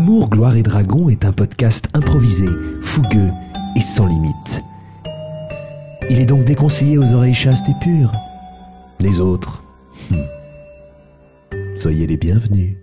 Amour, gloire et dragon est un podcast improvisé, fougueux et sans limite. Il est donc déconseillé aux oreilles chastes et pures. Les autres, soyez les bienvenus.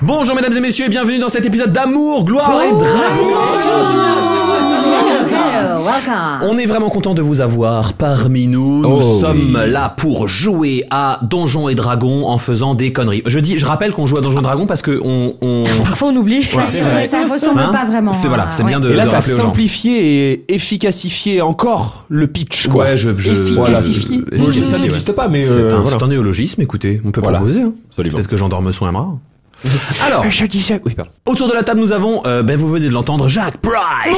Bonjour mesdames et messieurs et bienvenue dans cet épisode d'Amour, Gloire et Dragon. On est vraiment content de vous avoir parmi nous. Nous sommes là pour jouer à Donjons et Dragons en faisant des conneries. Je rappelle qu'on joue à Donjons et Dragons parce que parfois on oublie. Voilà. C'est vrai. Ça ressemble pas vraiment. C'est voilà, c'est bien de. Et là, de t'as rappeler aux gens. simplifié et efficacifié encore le pitch, quoi. Ouais, efficacifié. Ça n'existe pas, mais c'est un néologisme. Écoutez, on peut proposer. Hein. Peut-être que Jean Dormesson aimera. Alors, je disais, oui, pardon. Autour de la table, nous avons, vous venez de l'entendre, Jacques Price.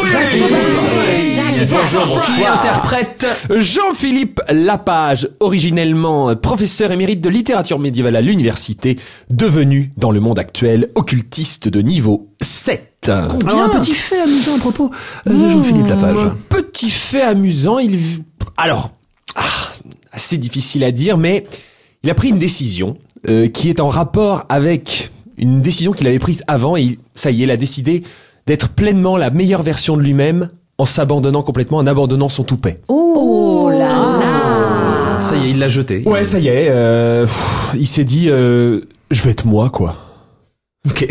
Bonjour, Qui interprète Jean-Philippe Lapage, originellement professeur émérite de littérature médiévale à l'université, devenu, dans le monde actuel, occultiste de niveau 7. Alors, un petit fait amusant à propos de Jean-Philippe Lapage. Un petit fait amusant, assez difficile à dire, mais il a pris une décision qui est en rapport avec une décision qu'il avait prise avant, et ça y est, il a décidé d'être pleinement la meilleure version de lui-même en s'abandonnant complètement, en abandonnant son toupet. Oh là là. Ça y est, il l'a jeté. Ouais, ça y est, il s'est dit, je vais être moi, quoi. Ok.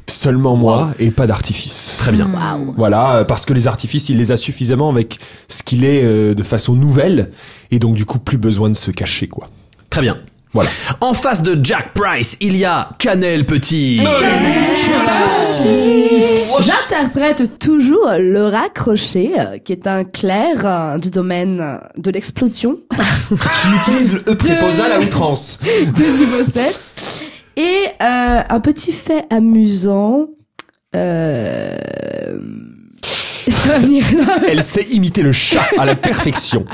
Seulement moi, et pas d'artifice. Très bien. Wow. Voilà, parce que les artifices, il les a suffisamment avec ce qu'il est de façon nouvelle, et donc du coup, plus besoin de se cacher, quoi. Très bien. Voilà. En face de Jack Price, il y a Canel Petit. J'interprète toujours Laura Crochet, qui est un clerc du domaine de l'explosion. J'utilise le E préposal à outrance. De niveau 7. Et un petit fait amusant. Ça va venir là. Elle sait imiter le chat à la perfection.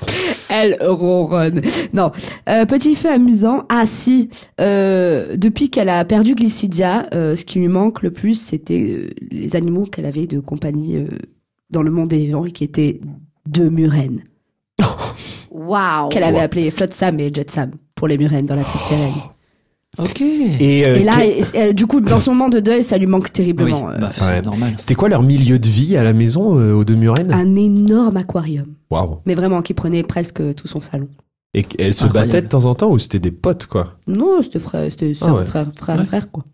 Elle ronronne. Non. Petit fait amusant. Ah si. Depuis qu'elle a perdu Glycidia, ce qui lui manque le plus, c'était les animaux qu'elle avait de compagnie dans le monde des vivants et qui étaient 2 murènes. Waouh. Qu'elle avait appelées Flotsam et Jetsam pour les murènes dans La Petite Sirène. Ok. Et là, du coup, dans son moment de deuil, ça lui manque terriblement. Ouais. Normal. C'était quoi leur milieu de vie à la maison, aux 2 murènes? Un énorme aquarium. Waouh. Mais vraiment, qui prenait presque tout son salon. Et elles se Incroyable. battaient de temps en temps, ou c'était des potes, quoi? Non, c'était frère, frère, quoi.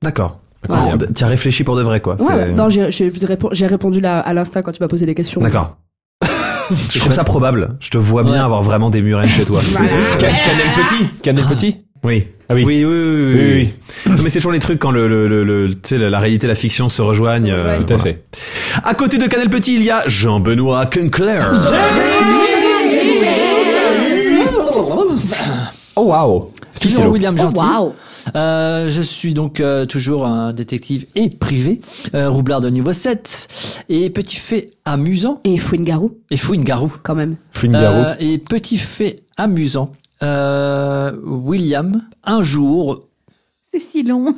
D'accord. Incroyable. Tu as réfléchi pour de vrai, quoi. Ouais, non, j'ai répondu là à l'instant quand tu m'as posé les questions. D'accord. Je trouve ça probable. Je te vois bien avoir vraiment des murènes chez toi. Canel Petit? Oui. Ah oui. Oui. Non, mais c'est toujours les trucs quand tu sais, la réalité et la fiction se rejoignent. Tout à fait. À côté de Canel Petit, il y a Jean-Benoît Kunkler. Oh waouh. Toujours William Gentil. Waouh. Je suis donc toujours un détective et privé, roublard de niveau 7. Et petit fait amusant. Et Fouine-Garou, Et Fouine-Garou. quand même. Fouine-Garou. Et petit fait amusant. William, un jour, C'est si long.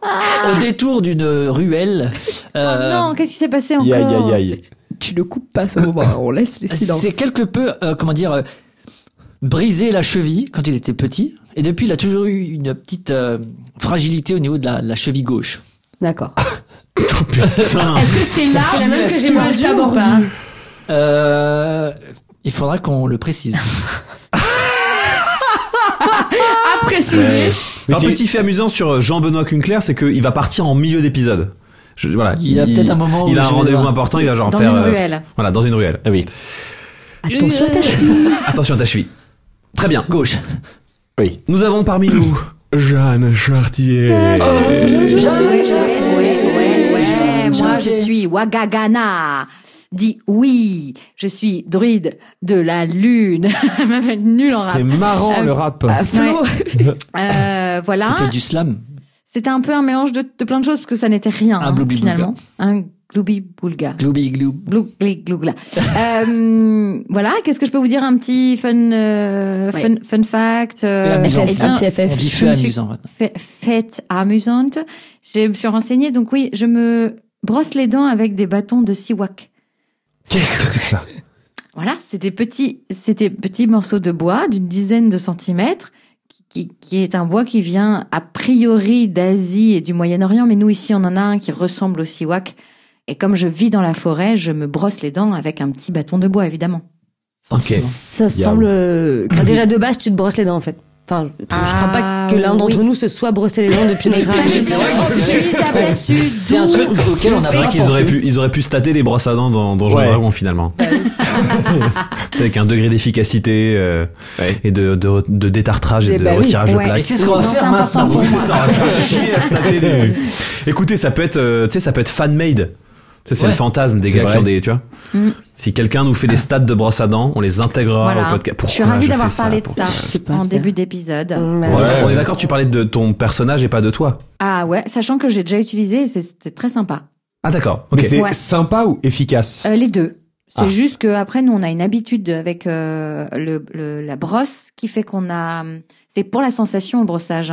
au détour d'une ruelle, Oh non, qu'est-ce qui s'est passé encore? Aïe. Tu ne coupes pas ce moment, on laisse les silences. c'est quelque peu, brisé la cheville quand il était petit. Et depuis, il a toujours eu une petite fragilité au niveau de la cheville gauche. D'accord. Est-ce que c'est là la même que j'ai mordu ou pas? Il faudra qu'on le précise. À préciser. Mais Un c'est- petit fait amusant sur Jean-Benoît Kunkler, c'est qu'il va partir en milieu d'épisode. Voilà. Il y a peut-être un moment où il a un je vais rendez-vous voir. important, il va genre Dans faire une ruelle. voilà, dans une ruelle. Ah oui. Attention à ta cheville. Attention à ta cheville. Très bien. Gauche. Oui. Nous avons parmi nous Jeanne Chartier. Ouais. Moi, je suis Wagagana. Dis oui, je suis druide de la lune. Elle m'a fait nul en rap. C'est marrant le rap. Flo. Voilà. C'était du slam. C'était un peu un mélange de plein de choses parce que ça n'était rien finalement. Un gloubi-boulga. Gloubi-glou. Glougla. Voilà, qu'est-ce que je peux vous dire? Un petit fun fact. Un petit FF. On dit fait amusant maintenant. Fête amusante. Je me suis renseignée, donc oui, je me brosse les dents avec des bâtons de siwak. Qu'est-ce que c'est que ça? Voilà, c'était petits morceaux de bois d'une dizaine de centimètres, qui est un bois qui vient a priori d'Asie et du Moyen-Orient, mais nous ici on en a un qui ressemble au siwak. Et comme je vis dans la forêt, je me brosse les dents avec un petit bâton de bois, évidemment. Ok. Ça semble... Déjà de base, tu te brosses les dents en fait. Enfin, je crois pas que l'un d'entre nous se soit brossé les dents depuis notre âge. C'est un truc auquel on a C'est vrai pas qu'ils pensé. auraient pu stater les brosses à dents dans Donjons et Dragons finalement. C'est avec un degré d'efficacité et de détartrage et de retirage de plaques. Et c'est ce qu'on va faire maintenant. Oui, c'est ça, on va se faire chier à stater les... Écoutez, ça peut être fan-made. C'est le fantasme des gars qui ont des, tu vois. Si quelqu'un nous fait des stats de brosse à dents, on les intégrera au podcast. Je suis ravie d'avoir parlé de ça pas en clair. début d'épisode. On est d'accord, tu parlais de ton personnage et pas de toi. Ah ouais, sachant que j'ai déjà utilisé, c'était très sympa. Ah d'accord. Mais c'est Ouais. sympa ou efficace? Les deux. C'est Ah. juste qu'après, nous, on a une habitude avec la brosse qui fait qu'on a... C'est pour la sensation au brossage,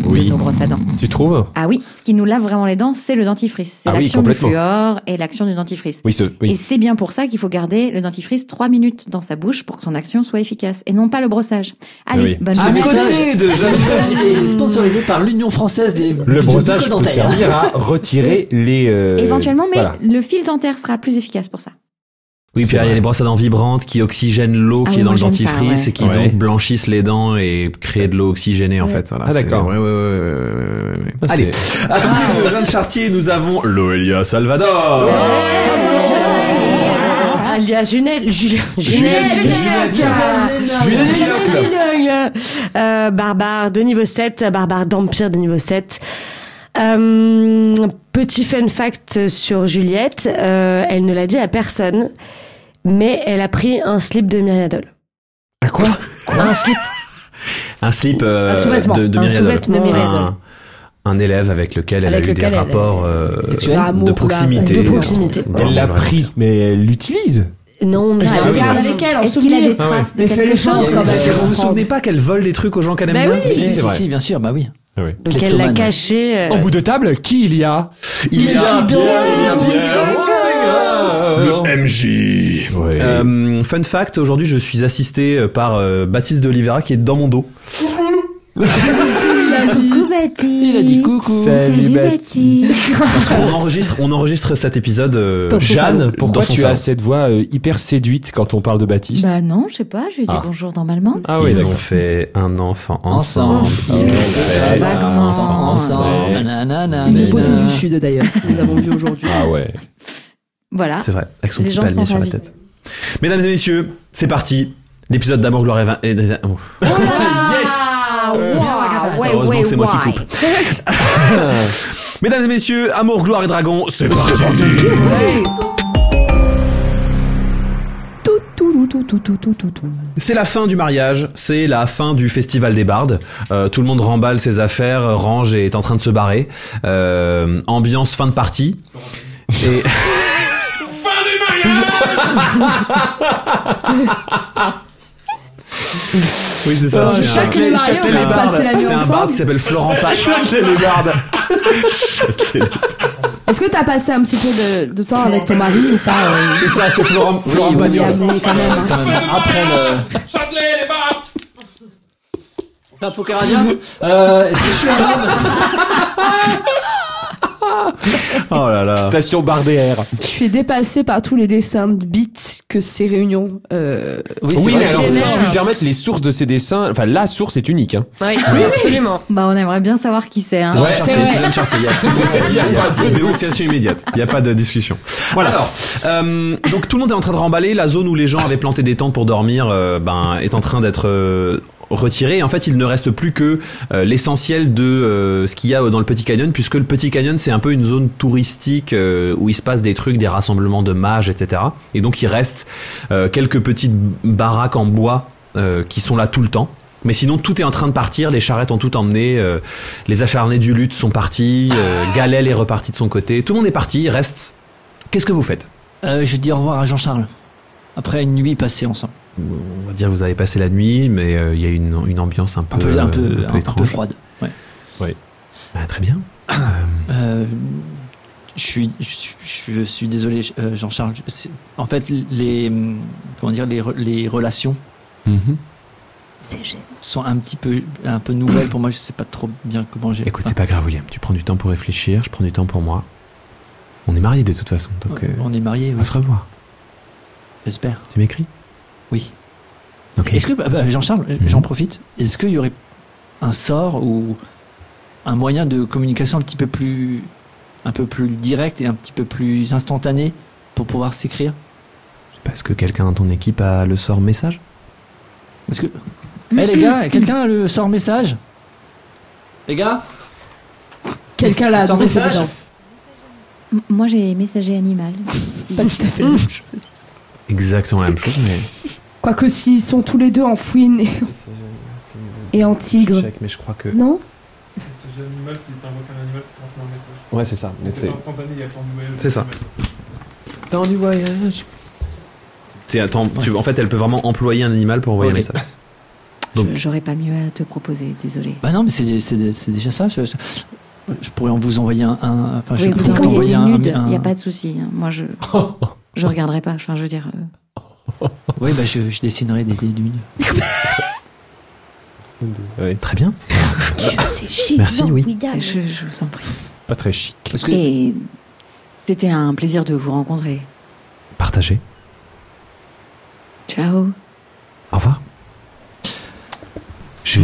Oui. de nos brosses à dents. Tu trouves? Ah oui, ce qui nous lave vraiment les dents, c'est le dentifrice. C'est Ah oui, l'action du complètement. fluor et l'action du dentifrice. Oui, Et c'est bien pour ça qu'il faut garder le dentifrice 3 minutes dans sa bouche pour que son action soit efficace et non pas le brossage. Allez, Oui. bonne Ce journée. message est sponsorisé par l'Union française des Le brossage peut bucco-dentaires. servir à retirer les... Éventuellement, mais voilà. le fil dentaire sera plus efficace pour ça. Oui, puis il y a les brosses à dents vibrantes qui oxygènent l'eau qui oui, est dans moi, le j'aime dentifrice ça, ouais. et qui Ouais. donc blanchissent les dents et créent de l'eau oxygénée en fait. Voilà, Ah, d'accord. Ouais. Ah, Allez, c'est- à côté de Jeanne Chartier, nous avons Loelia Salvador. Alias Juliette barbare de niveau 7, barbare d'empire de niveau 7. Petit fun fact sur Juliette, elle ne l'a dit à personne, mais elle a pris un slip de Myriadol. Ah, quoi? Un slip. Un slip Un sous-vêtement. de Un Myriadol. sous-vêtement de Myriadol. Un élève avec lequel elle Avec a eu des lequel elle- rapports D'amour, de proximité. de proximité. Elle l'a pris, mais elle l'utilise. Non, mais Elle ça regarde avec elle en Est-ce qu'il a souvenir. des traces de Mais fais quelque le chose fort, quand même. Vous vous souvenez pas qu'elle vole des trucs aux gens qu'elle aime Bah bien? oui. Si, bien sûr, bah oui. Ah oui. Donc elle l'a Kleptomane. caché. En bout de table, qui il y a? Il y a Le MJ. Ouais. Fun fact, aujourd'hui je suis assisté par Baptiste de Oliveira qui est dans mon dos. Coucou Baptiste. Il a dit coucou. Salut Baptiste. On enregistre cet épisode Jeanne, pourquoi dans son tu salon. as cette voix hyper séduite quand on parle de Baptiste? Bah non, je sais pas, je lui ai dit Ah. bonjour normalement. Ah oui, Ils d'accord. ont fait un enfant ensemble. Ils ont fait vaguement un enfant ensemble. Nanana, Une beauté nanana. du Sud d'ailleurs, nous avons vu aujourd'hui. Ah ouais. Voilà. C'est vrai, avec son Les petit gens palmier sont sur la ravis. tête. Mesdames et messieurs, c'est parti. L'épisode d'Amour, Gloire et oh. Heureusement que c'est moi qui coupe. Mesdames et messieurs, Amour, Gloire et Dragon, c'est parti. C'est la fin du mariage, c'est la fin du festival des bardes. Tout le monde remballe ses affaires, range et est en train de se barrer. Ambiance fin de partie. Et... Oui, c'est ça. c'est J'espère un- que les mariés c'est ont un passé la nuit c'est un bard ensemble. qui s'appelle Florent Page. les bardes. Est-ce que t'as passé un petit peu de temps avec ton mari ou pas C'est ça, c'est Florent Oui, Pagnon. mais quand même. hein. Quand même. Après le... On fait un poker indien est-ce que je suis un homme? Oh là là. Station Bardéère. Je suis dépassée par tous les dessins de beats que ces réunions. Oui, c'est Oui, vrai. mais alors, génère. si je puis me permettre, les sources de ces dessins, enfin, la source est unique, hein. Oui, absolument. Bah on aimerait bien savoir qui c'est. Hein. Ouais, c'est c'est vrai. Suzanne Chartier. Il y a dénonciation immédiate. Il n'y a pas de discussion. Voilà. Alors, donc tout le monde est en train de remballer. La zone où les gens avaient planté des tentes pour dormir, est en train d'être retiré. Et en fait, il ne reste plus que l'essentiel de ce qu'il y a dans le Petit Canyon, puisque le Petit Canyon, c'est un peu une zone touristique où il se passe des trucs, des rassemblements de mages, etc. Et donc, il reste quelques petites baraques en bois qui sont là tout le temps. Mais sinon, tout est en train de partir, les charrettes ont tout emmené, les acharnés du lutte sont partis, Galel est reparti de son côté, tout le monde est parti, il reste... Qu'est-ce que vous faites? Je dis au revoir à Jean-Charles. Après une nuit passée ensemble. On va dire que vous avez passé la nuit, mais il y a une ambiance un peu étrange. Un peu froide. Ouais. Oui. Très bien. Je suis désolé, Jean-Charles. En fait, les relations C'est génial. sont un peu nouvelles pour moi. Je sais pas trop bien comment j'ai. Écoute, c'est pas grave, William. Tu prends du temps pour réfléchir, je prends du temps pour moi. On est mariés de toute façon, donc on est mariés. on Oui. va se revoir. J'espère. Tu m'écris? Oui. Ok. Est-ce que Jean-Charles, j'en profite. Est-ce qu'il y aurait un sort ou un moyen de communication un peu plus direct et un petit peu plus instantané pour pouvoir s'écrire? Est-ce que quelqu'un dans ton équipe a le sort message? Parce que, les gars, quelqu'un a le sort message? Les gars? Quelqu'un l'a Sans dans ses message évidences. Moi, j'ai messager animal. Pas tout à fait la même chose. Exactement la même chose, mais... Quoique s'ils sont tous les deux en fouine et en tigre. Mais je crois que... Non? Message animal, c'est t'invoques un animal qui transmet un message. Ouais, c'est ça. Mais C'est instantané, il y a le temps du voyage. C'est ça. Temps du voyage. En fait, elle peut vraiment employer un animal pour envoyer un message. Donc- J'aurais pas mieux à te proposer, désolé. Bah non, mais c'est déjà ça. Je pourrais vous envoyer enfin, je Oui, pourrais vous envoyez des t'envoyer nudes, il n'y a pas de souci. Hein. Moi, je regarderai pas. Enfin, je veux dire... Oui, bah je dessinerai des nudes. Ouais. Très bien. C'est chic. Merci, oui. je vous en prie. Pas très chic. Parce que Et c'était un plaisir de vous rencontrer. Partagez. Ciao. Au revoir. Je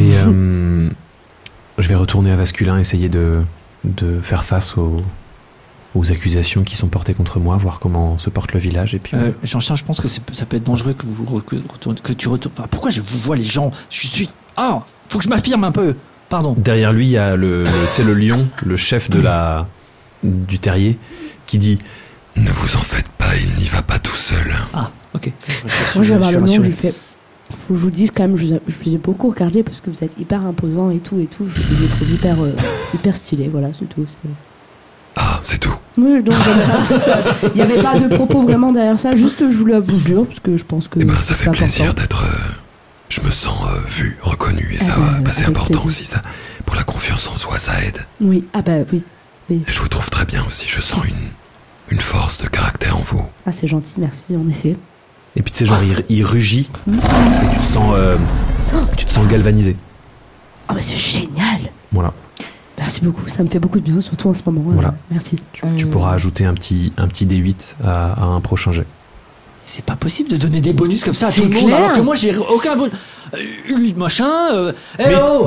vais retourner à Vasculin, essayer de faire face aux accusations qui sont portées contre moi, voir comment se porte le village, et puis... Jean-Charles, je pense que ça peut être dangereux que tu retournes. Enfin, pourquoi je vous vois les gens? Faut que je m'affirme un peu. Pardon. Derrière lui, il y a le lion, le chef du terrier, qui dit « Ne vous en faites pas, il n'y va pas tout seul. Ah, ok. Moi, je vais avoir le nom, je rassuré. lui fais. Faut que je vous dise quand même, je vous ai beaucoup regardé parce que vous êtes hyper imposant et tout. Je les trouve hyper stylé, voilà, c'est tout. Ah, c'est tout. Oui, donc il n'y avait pas de propos vraiment derrière ça, juste je voulais vous le dire parce que je pense que. Ça fait plaisir d'être. Je me sens vu, reconnu, et ça, c'est important plaisir. aussi, ça. Pour la confiance en soi, ça aide. Oui, ah bah oui. Et je vous trouve très bien aussi, je sens une force de caractère en vous. Ah, c'est gentil, merci, on essaie. Et puis tu sais, genre, il rugit, et tu te sens galvanisé. Ah, bah c'est génial! Voilà. Merci beaucoup, ça me fait beaucoup de bien, surtout en ce moment. Voilà. Merci. Tu pourras ajouter un petit D8 à un prochain jet. C'est pas possible de donner des bonus comme ça à C'est tout le monde, clair. alors que moi j'ai aucun bonus. Lui, machin.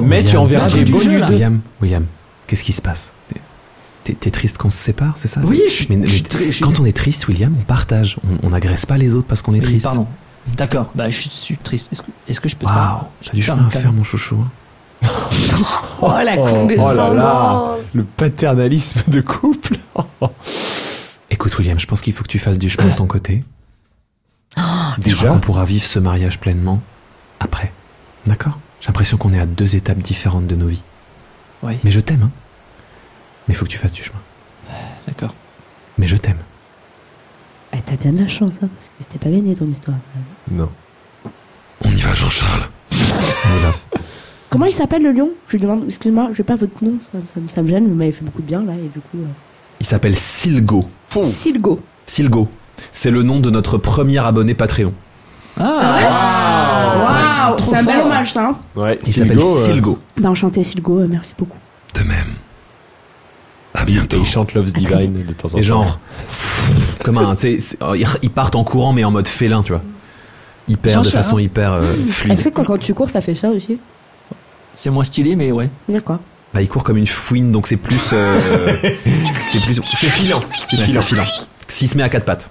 Mais tu enverras maître des du jeu, bonus là. de... William, qu'est-ce qui se passe? T'es triste qu'on se sépare, c'est ça? Oui, je suis Quand on est triste, William, on partage. On n'agresse pas les autres parce qu'on est Oui, triste. Pardon. D'accord. Bah, je suis triste. Est-ce que je peux te Waouh, faire t'as du chemin à faire, mon chouchou. Hein. Oh, la Oh là condescendance. là, le paternalisme de couple. Écoute, William, je pense qu'il faut que tu fasses du chemin de ton côté. Je crois Déjà, qu'on pourra vivre ce mariage pleinement après. D'accord? J'ai l'impression qu'on est à 2 étapes différentes de nos vies. Oui. Mais je t'aime, hein. Mais il faut que tu fasses du chemin. D'accord. Mais je t'aime. Ah, t'as bien de la chance, hein, parce que c'était pas gagné ton histoire. non. On y va, Jean-Charles. Voilà. Comment il s'appelle le lion? Je lui demande, excuse-moi, je n'ai pas votre nom, ça me gêne, vous m'avez fait beaucoup de bien là, et du coup. Il s'appelle Silgo. Silgo. Silgo. C'est le nom de notre premier abonné Patreon. Waouh! Trop C'est un bel fort. hommage, ça. Hein. Ouais, Il s'appelle Silgo, Silgo. Bah, enchanté, Silgo, merci beaucoup. De même. À Et bientôt. il chante Love's À très Divine de temps en temps. Et genre, comme un, tu sais, ils partent en courant mais en mode félin, tu vois. De façon hyper fluide. Est-ce que quand tu cours, ça fait ça aussi? C'est moins stylé, mais ouais. D'accord. Bah, il court comme une fouine, donc c'est plus, c'est filant. C'est filant. S'il se met à 4 pattes.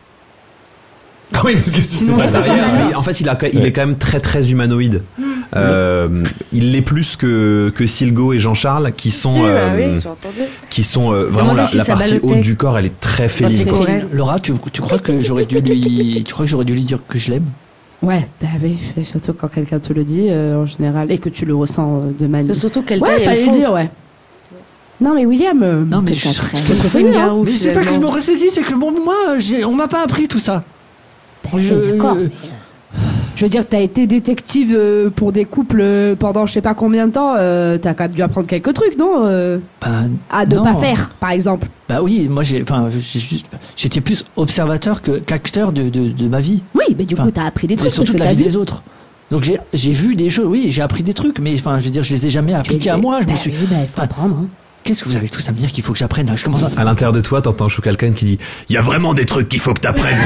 Ah oui, parce que si c'est Non, pas ça, ça derrière. m'a- Mais en fait, il est quand même très très humanoïde. Il l'est plus que Silgo et Jean-Charles, qui sont vraiment Demandez la si ça partie ballottait. haute du corps, elle est très féline. Quand il quoi. courait. Laura, tu crois que j'aurais dû lui dire que je l'aime? Ouais, bah oui, surtout quand quelqu'un te le dit, en général, et que tu le ressens de manière... C'est surtout quelle Ouais, taille fallait elles le font. dire, ouais. Non, mais William... Non, mais qu'est-ce je- que c'est bien, hein. Mais c'est pas que je me ressaisis, c'est que bon, moi, on m'a pas appris tout ça. D'accord. Je veux dire, t'as été détective pour des couples pendant je sais pas combien de temps. T'as quand même dû apprendre quelques trucs, non de non. pas faire, par exemple. Bah oui, moi j'étais plus observateur qu'acteur de ma vie. Oui, mais du Enfin, coup, t'as appris des Et trucs. surtout de parce la que vie t'as des autres. Donc j'ai vu des choses, oui, j'ai appris des trucs, mais enfin, je veux dire, je les ai jamais appliqués à moi. Je me suis. Oui, bah, il faut apprendre. Hein. Qu'est-ce que vous avez tous à me dire qu'il faut que j'apprenne là? Je commence à. À l'intérieur de toi, t'entends quelqu'un qui dit il y a vraiment des trucs qu'il faut que t'apprennes.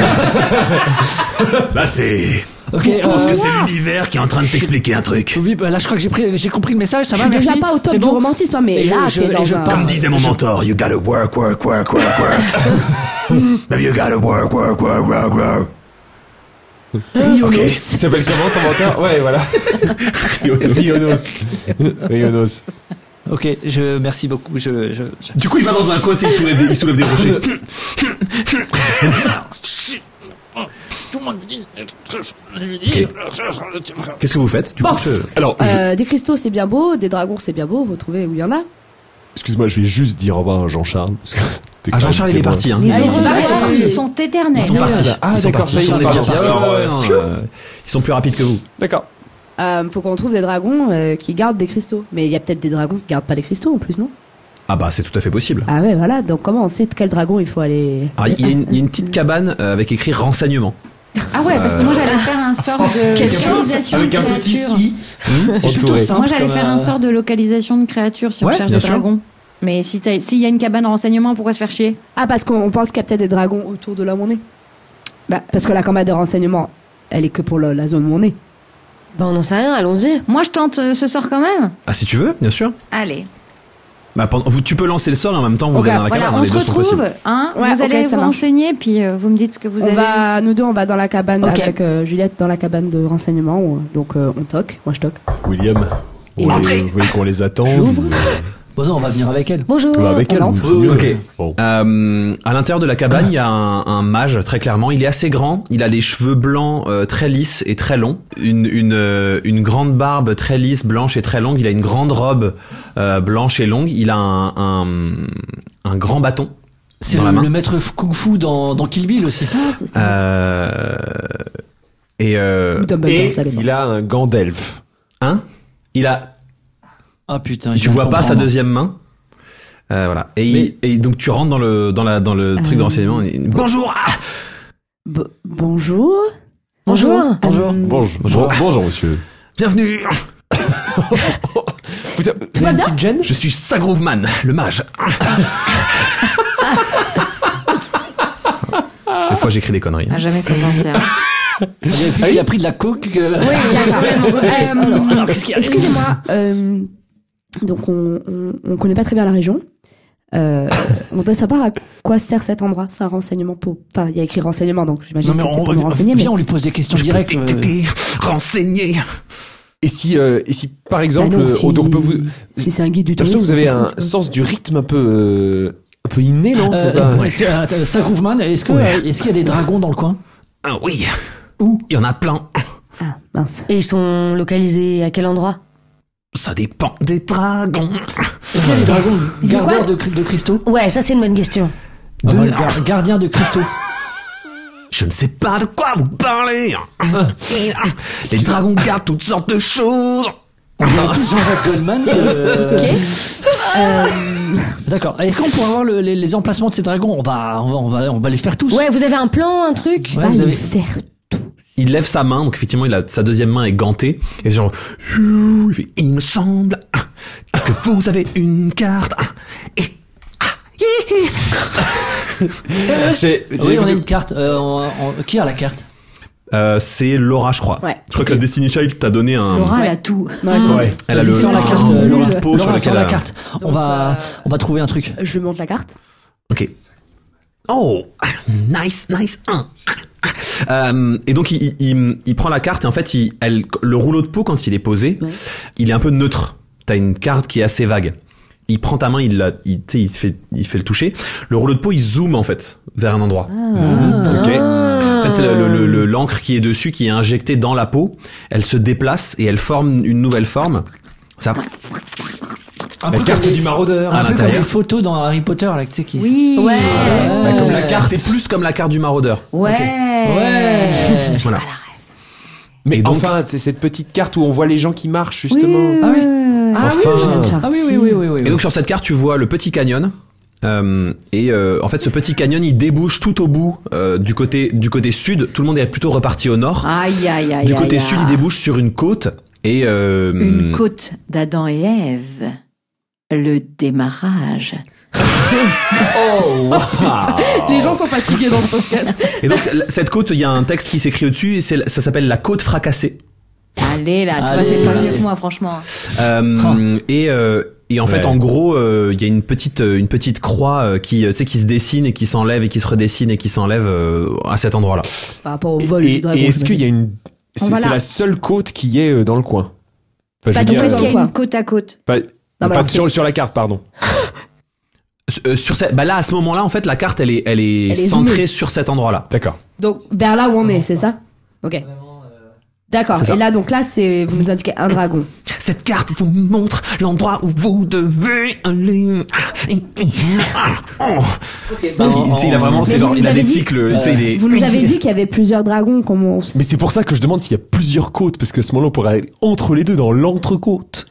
Là, c'est. Ok, Je pense que c'est l'univers qui est en train de t'expliquer un truc. Oui, bah là, je crois que j'ai compris le message. Ça Je va, suis merci. déjà pas au top C'est du bon. romantisme, hein, mais Et là, je- t'es et dans je un... pars. Comme disait mon mentor, you gotta work. Baby, you gotta work. Ok. Il s'appelle comment ton mentor? Ouais, voilà. Rionos. Rionos. Ok, merci beaucoup. Du coup, il va dans un coin, il soulève des rochers. Ok. Qu'est-ce que vous faites? Du coup, Alors, Des cristaux, c'est bien beau. Des dragons, c'est bien beau. Vous trouvez où il y en a? excuse-moi, je vais juste dire au revoir à Jean-Charles. Parce que t'es quand Jean-Charles, même il est parti. Hein. Les Allez, c'est aurores parti. ils sont éternels. Ils sont partis. Ah, Ils sont d'accord, partis. ça y est, Ils sont ils déjà sont partis. partis. Ils sont plus rapides que vous. D'accord. Faut qu'on trouve des dragons qui gardent des cristaux. Mais il y a peut-être des dragons qui gardent pas des cristaux en plus, non? Ah bah, c'est tout à fait possible. Ah ouais, voilà. Donc comment on sait de quel dragon il faut aller... Alors, il y a une petite cabane avec écrit renseignement. Ah ouais, parce que moi j'allais faire un sort de localisation de Avec un petit créatures. i. C'est plutôt Entouré. simple. Moi j'allais comme, faire un sort de localisation de créatures si on Ouais, cherche bien des sûr. dragons. Mais s'il y a une cabane renseignement, pourquoi se faire chier? Ah, parce qu'on pense qu'il y a peut-être des dragons autour de là où on est. Bah, Parce que la cabane de renseignement, elle est que pour la zone où on est. Bah, on n'en sait rien, allons-y. moi je tente ce sort quand même. Ah, si tu veux, bien sûr. Allez. Bah, tu peux lancer le sort et en même temps vous Ok, allez dans la Voilà, cabane. on Les se deux sont retrouve, possibles. hein. Ouais, vous ok, allez ça vous marche. renseigner, puis vous me dites ce que vous avez. Nous deux, on va dans la cabane Ok. avec Juliette dans la cabane de renseignement. Donc on toque, moi je toque. William, Et vous voulez qu'on les attende? J'ouvre. Bon, non, on va venir avec elle. Bonjour. Bah, avec On elle, entre. c'est mieux. Ok. Bon. À l'intérieur de la cabane, il y a un mage, très clairement. Il est assez grand. Il a les cheveux blancs très lisses et très longs. Une grande barbe très lisse, blanche et très longue. Il a une grande robe blanche et longue. Il a un grand bâton. C'est dans la le main. maître Kung Fu dans Kill Bill aussi. Ah, c'est ça. Ou Dumbledore, Et ça dépend. il a un gant d'elfe. Il a. Ah putain, Tu vois pas sa deuxième main. Voilà. Et donc tu rentres dans le truc de renseignement. Et, bonjour. Ah Bonjour. Bonjour. Bonjour, monsieur. Bienvenue. Vous avez une petite gêne? Je suis Sagroveman, le mage. Des fois j'écris des conneries. À jamais s'en sortir. Il a pris de la coke. Excusez-moi. Donc on connaît pas très bien la région. On voudrait savoir à quoi sert cet endroit. C'est un renseignement pour. Enfin, il y a écrit renseignement, donc j'imagine Non, mais que c'est pour nous renseigner. viens, on lui pose des questions directes. T'es renseigné. Et si par exemple, on peut vous, si c'est un guide du comme ça, tourisme, vous avez on un peut- sens du rythme un peu inné, non? C'est pas- Sagroveman, est-ce qu'il y a des dragons dans le coin? Ah oui. Où? Il y en a plein. Ah, mince. Et ils sont localisés à quel endroit? Ça dépend des dragons. Est-ce qu'il y a des dragons Ils ont gardeurs quoi de cristaux? Ouais, ça c'est une bonne question. Gardiens de cristaux. Je ne sais pas de quoi vous parlez. Les dragons gardent toutes sortes de choses. On dirait plus Jean-Jacques Goldman que... Ok. D'accord. Est-ce qu'on pourrait avoir les emplacements de ces dragons? On va les faire tous. Ouais, vous avez un plan, un truc? Ouais, vous avez... faire. Il lève sa main, donc effectivement, sa deuxième main est gantée. Et genre, il fait, il me semble que vous avez une carte. Et Oui, on a une carte. Qui a la carte? c'est Laura, je crois. Ouais. Je crois que la Destiny Child t'a donné un. Laura, elle a tout. Ouais. Elle a Vas-y, le sors la carte, un Laura. rouleau de peau sur Laura, lequel sors la elle a- carte. Donc, On va trouver un truc. Je lui montre la carte. Ok. Oh, nice. Et donc il prend la carte et en fait le rouleau de peau quand il est posé, Ouais. il est un peu neutre. T'as une carte qui est assez vague. Il prend ta main, il fait le toucher. Le rouleau de peau il zoome en fait vers un endroit. Ok. En fait, fait, l'encre qui est dessus, qui est injectée dans la peau, elle se déplace et elle forme une nouvelle forme. Ça. Un La peu carte comme du maraudeur. Un peu comme l'intérieur. les photos dans Harry Potter, là, tu sais, qui... Oui. Ouais. Comme la carte. C'est plus comme la carte du maraudeur. Ouais. Ouais. Voilà. Mais Et donc- enfin, c'est cette petite carte où on voit les gens qui marchent, justement. Oui. Ah oui. Ah Enfin. oui, j'ai une charte. Ah oui. Et donc sur cette carte, tu vois le petit canyon. En fait, ce petit canyon, il débouche tout au bout du côté sud. Tout le monde est plutôt reparti au nord. Aïe, aïe, aïe. Du côté aïe, sud, aïe. il débouche sur une côte. Et Une côte d'Adam et Ève. Le démarrage. Oh, wow. Les gens sont fatigués dans ce podcast. Et donc cette côte, il y a un texte qui s'écrit au-dessus. Et ça s'appelle la côte fracassée. Allez, là, tu Allez. vois, c'est pas mieux que moi, franchement. Et en fait, Ouais. en gros, il y a une petite croix qui se dessine et qui s'enlève et qui se redessine et qui s'enlève à cet endroit-là. Par rapport au vol du Et dragon. est-ce qu'il y a une... C'est Voilà. la seule côte qui est dans le coin. Enfin, je pas veux du dire, tout Est-ce qu'il y a quoi. une côte à côte? pas, mais pas alors, sur la carte, pardon. Là, à ce moment-là, en fait, la carte, elle est est centrée zoomée. sur cet endroit-là. D'accord. Donc, vers là où on est, c'est ça? Ok. D'accord. C'est ça. Et là, donc là, vous nous indiquez un dragon. Cette carte vous montre l'endroit où vous devez aller. Il a vraiment, Mais vous il a avez des dit- tics, il est... Vous nous avez dit qu'il y avait plusieurs dragons, comment on... Mais c'est pour ça que je demande s'il y a plusieurs côtes, parce qu'à ce moment-là, on pourrait aller entre les deux dans l'entrecôte.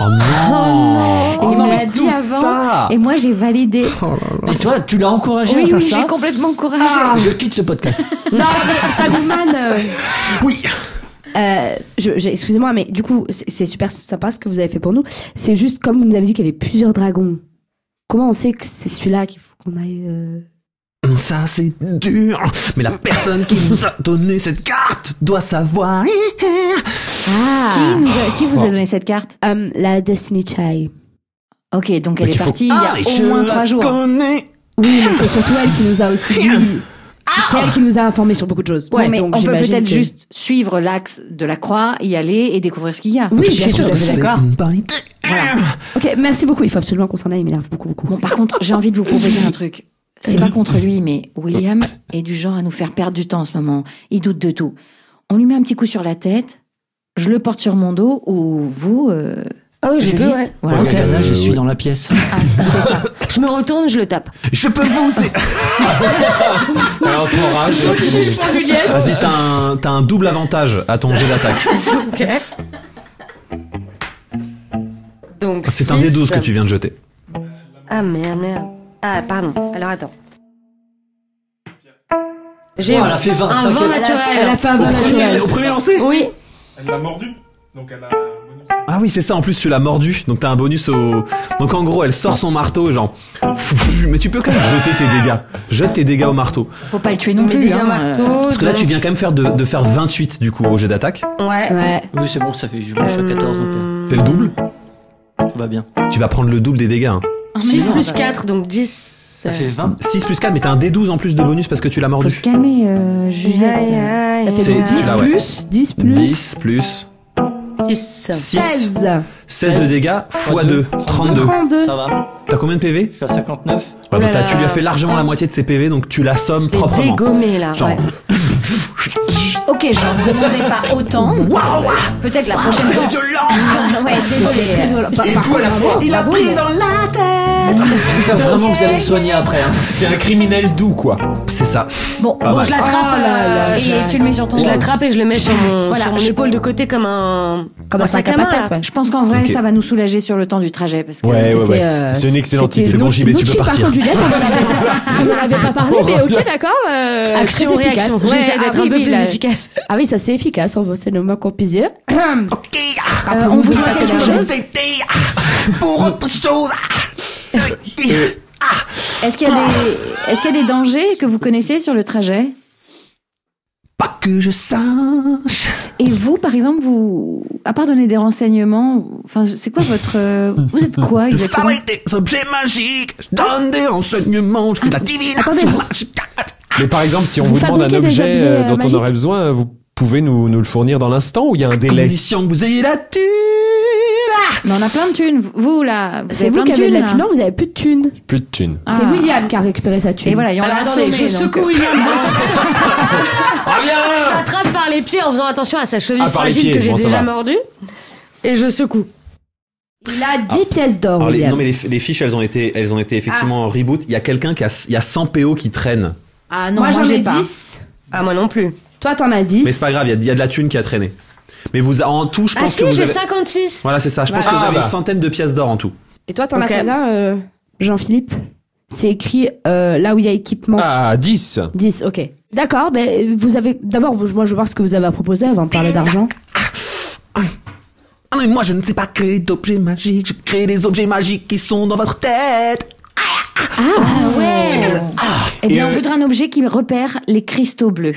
Oh non! Il me l'a mais dit tout avant. ça! Et moi, j'ai validé. Et toi, tu l'as encouragé à Oui, faire oui, ça. j'ai complètement encouragé. Ah. Je quitte ce podcast. Non, mais Saruman... Oui! excusez-moi, mais du coup, c'est super sympa ce que vous avez fait pour nous. C'est juste comme vous nous avez dit qu'il y avait plusieurs dragons. Comment on sait que c'est celui-là qu'il faut qu'on aille... Ça, c'est dur. Mais la personne qui nous a donné cette carte doit savoir. Qui vous a donné cette carte? La Destiny Chai. Ok, donc elle Mais est qu'il faut- partie il y a au moins 3 jours. Connais. Oui, mais c'est surtout elle qui nous a aussi dit... C'est elle qui nous a informés sur beaucoup de choses. Ouais, mais Donc, on peut j'imagine peut-être que- juste suivre l'axe de la croix, y aller et découvrir ce qu'il y a. Oui, Je bien suis sûr. tout à fait d'accord. une bonne idée. Ok, merci beaucoup. Il faut absolument qu'on s'en aille. Il m'énerve beaucoup. Bon, par contre, j'ai envie de vous proposer un truc. C'est pas contre lui, mais William est du genre à nous faire perdre du temps en ce moment. Il doute de tout. On lui met un petit coup sur la tête, je le porte sur mon dos, ou vous... Ah oui, je peux, Juliette. ouais. Voilà. Ok, là, je suis oui. dans la pièce. C'est ça. Je me retourne, je le tape. Je peux vous. Alors, ton rage, Vas-y, t'as un double avantage à ton jet d'attaque. Ok. Donc, C'est un 6. D12 que tu viens de jeter. Ah merde. Ah, pardon. Alors attends. J'ai Oh, elle a fait 20, un t'inquiète. 20 naturel. Elle a fait un vin naturel. Au premier lancé. Oui. Elle l'a mordu, donc elle a un bonus. Ah oui, c'est ça. En plus, tu l'as mordu, donc t'as un bonus au. Donc en gros, elle sort son marteau, genre. Mais tu peux quand même jeter tes dégâts. Jette tes dégâts au marteau. Faut pas le tuer non Mais plus. dégâts hein. marteau. Parce que là, tu viens quand même de faire 28 du coup au jet d'attaque. Ouais. Ouais. Oui, c'est bon, ça fait. Je suis à 14, donc C'est le double. tout va bien. Tu vas prendre le double des dégâts. Hein. 6 plus 4, donc 10. Ça fait 20. 6 plus 4, mais t'as un D12 en plus de bonus parce que tu l'as Faut mordu. se calmer, Juliette. Aïe, aïe, Ça fait C'est- donc 10 ça, ouais. plus, 10 plus, 10 plus 6. 6. 16. 16 de dégâts x 2. 32. 32. Ça va. T'as combien de PV? Je suis à 59. Ouais, donc là tu lui as fait largement la moitié de ses PV, donc tu l'assommes J'ai proprement. dégommé là. Genre, Ouais. Ok, j'en demandais pas autant. Peut-être la prochaine fois. violent. Ouais, désolé. Par contre, bravo, Il a bravo, pris mais- dans la tête. J'espère vraiment que vous allez me soigner après. Hein. c'est un criminel doux, quoi. C'est ça. Bon, Pas Bon, mal. je l'attrape. Oh là là, et tu le mets sur ton Je dos. l'attrape et je le mets sur mon, Voilà, sur mon je- épaule de côté comme un. Comme un sac à main, patates, là. ouais. Je pense qu'en vrai, Ok. ça va nous soulager sur le temps du trajet. Parce que Ouais, C'était, ouais, ouais. C'est une excellente c'était idée. C'est bon, no- JB, tu peux Nochi, par partir. contre, Juliette, on n'en avait pas parlé, mais ok, d'accord. Action, très efficace. réaction. Ouais, J'essaie d'être un peu plus là. efficace. Ah oui, ça c'est efficace, c'est le mot qu'on puisse dire. on vous doit quelque chose. Pour autre chose. Est-ce qu'il y a des dangers que vous connaissez sur le trajet? Pas que je sache. Et vous, par exemple, vous, à part donner des renseignements, enfin, c'est quoi votre, vous êtes quoi Je exactement? fabrique des objets magiques. Je donne des renseignements. Je fais de la divination attendez, vous- magique. Mais par exemple, si on Vous vous demande un fabriquez des objet objets, dont magiques on aurait besoin, vous pouvez nous le fournir dans l'instant ou il y a un délai? Condition que vous ayez la thune. Mais on a plein de thunes. Vous, là, vous C'est avez vous plein qui de avez de thunes. la thune. Non, vous avez plus de thunes. Plus de thunes. C'est William qui a récupéré sa thune. Et voilà, et on l'a Alors attendez, assommé. je donc- secoue William. Je l'attrape par les pieds en faisant attention à sa cheville Ah, par les fragile pieds, que j'ai bon, ça déjà va. mordue. Et je secoue. Il a 10 pièces d'or, Alors, William. non mais les fiches elles ont été effectivement en reboot. Il y a quelqu'un il y a 100 PO qui traînent. Ah non, Moi, j'en ai j'ai pas. 10. Ah, moi non plus. Toi, t'en as 10. Mais c'est pas grave, il y a de la thune qui a traîné. Mais vous en tout, je Ah pense si, que vous j'ai avez 56. Voilà, c'est ça. Je pense Voilà. que vous avez Ah, bah. une centaine de pièces d'or en tout. Et toi, t'en Ok. as combien, Jean-Philippe? C'est écrit là où il y a équipement. Ah, 10. 10, ok. D'accord, ben vous avez. D'abord, moi, je veux voir ce que vous avez à proposer avant de parler d'argent. Ah mais moi je ne sais pas créer d'objets magiques, je crée des objets magiques qui sont dans votre tête. Ah ouais. Eh bien, Et, on voudrait un objet qui repère les cristaux bleus.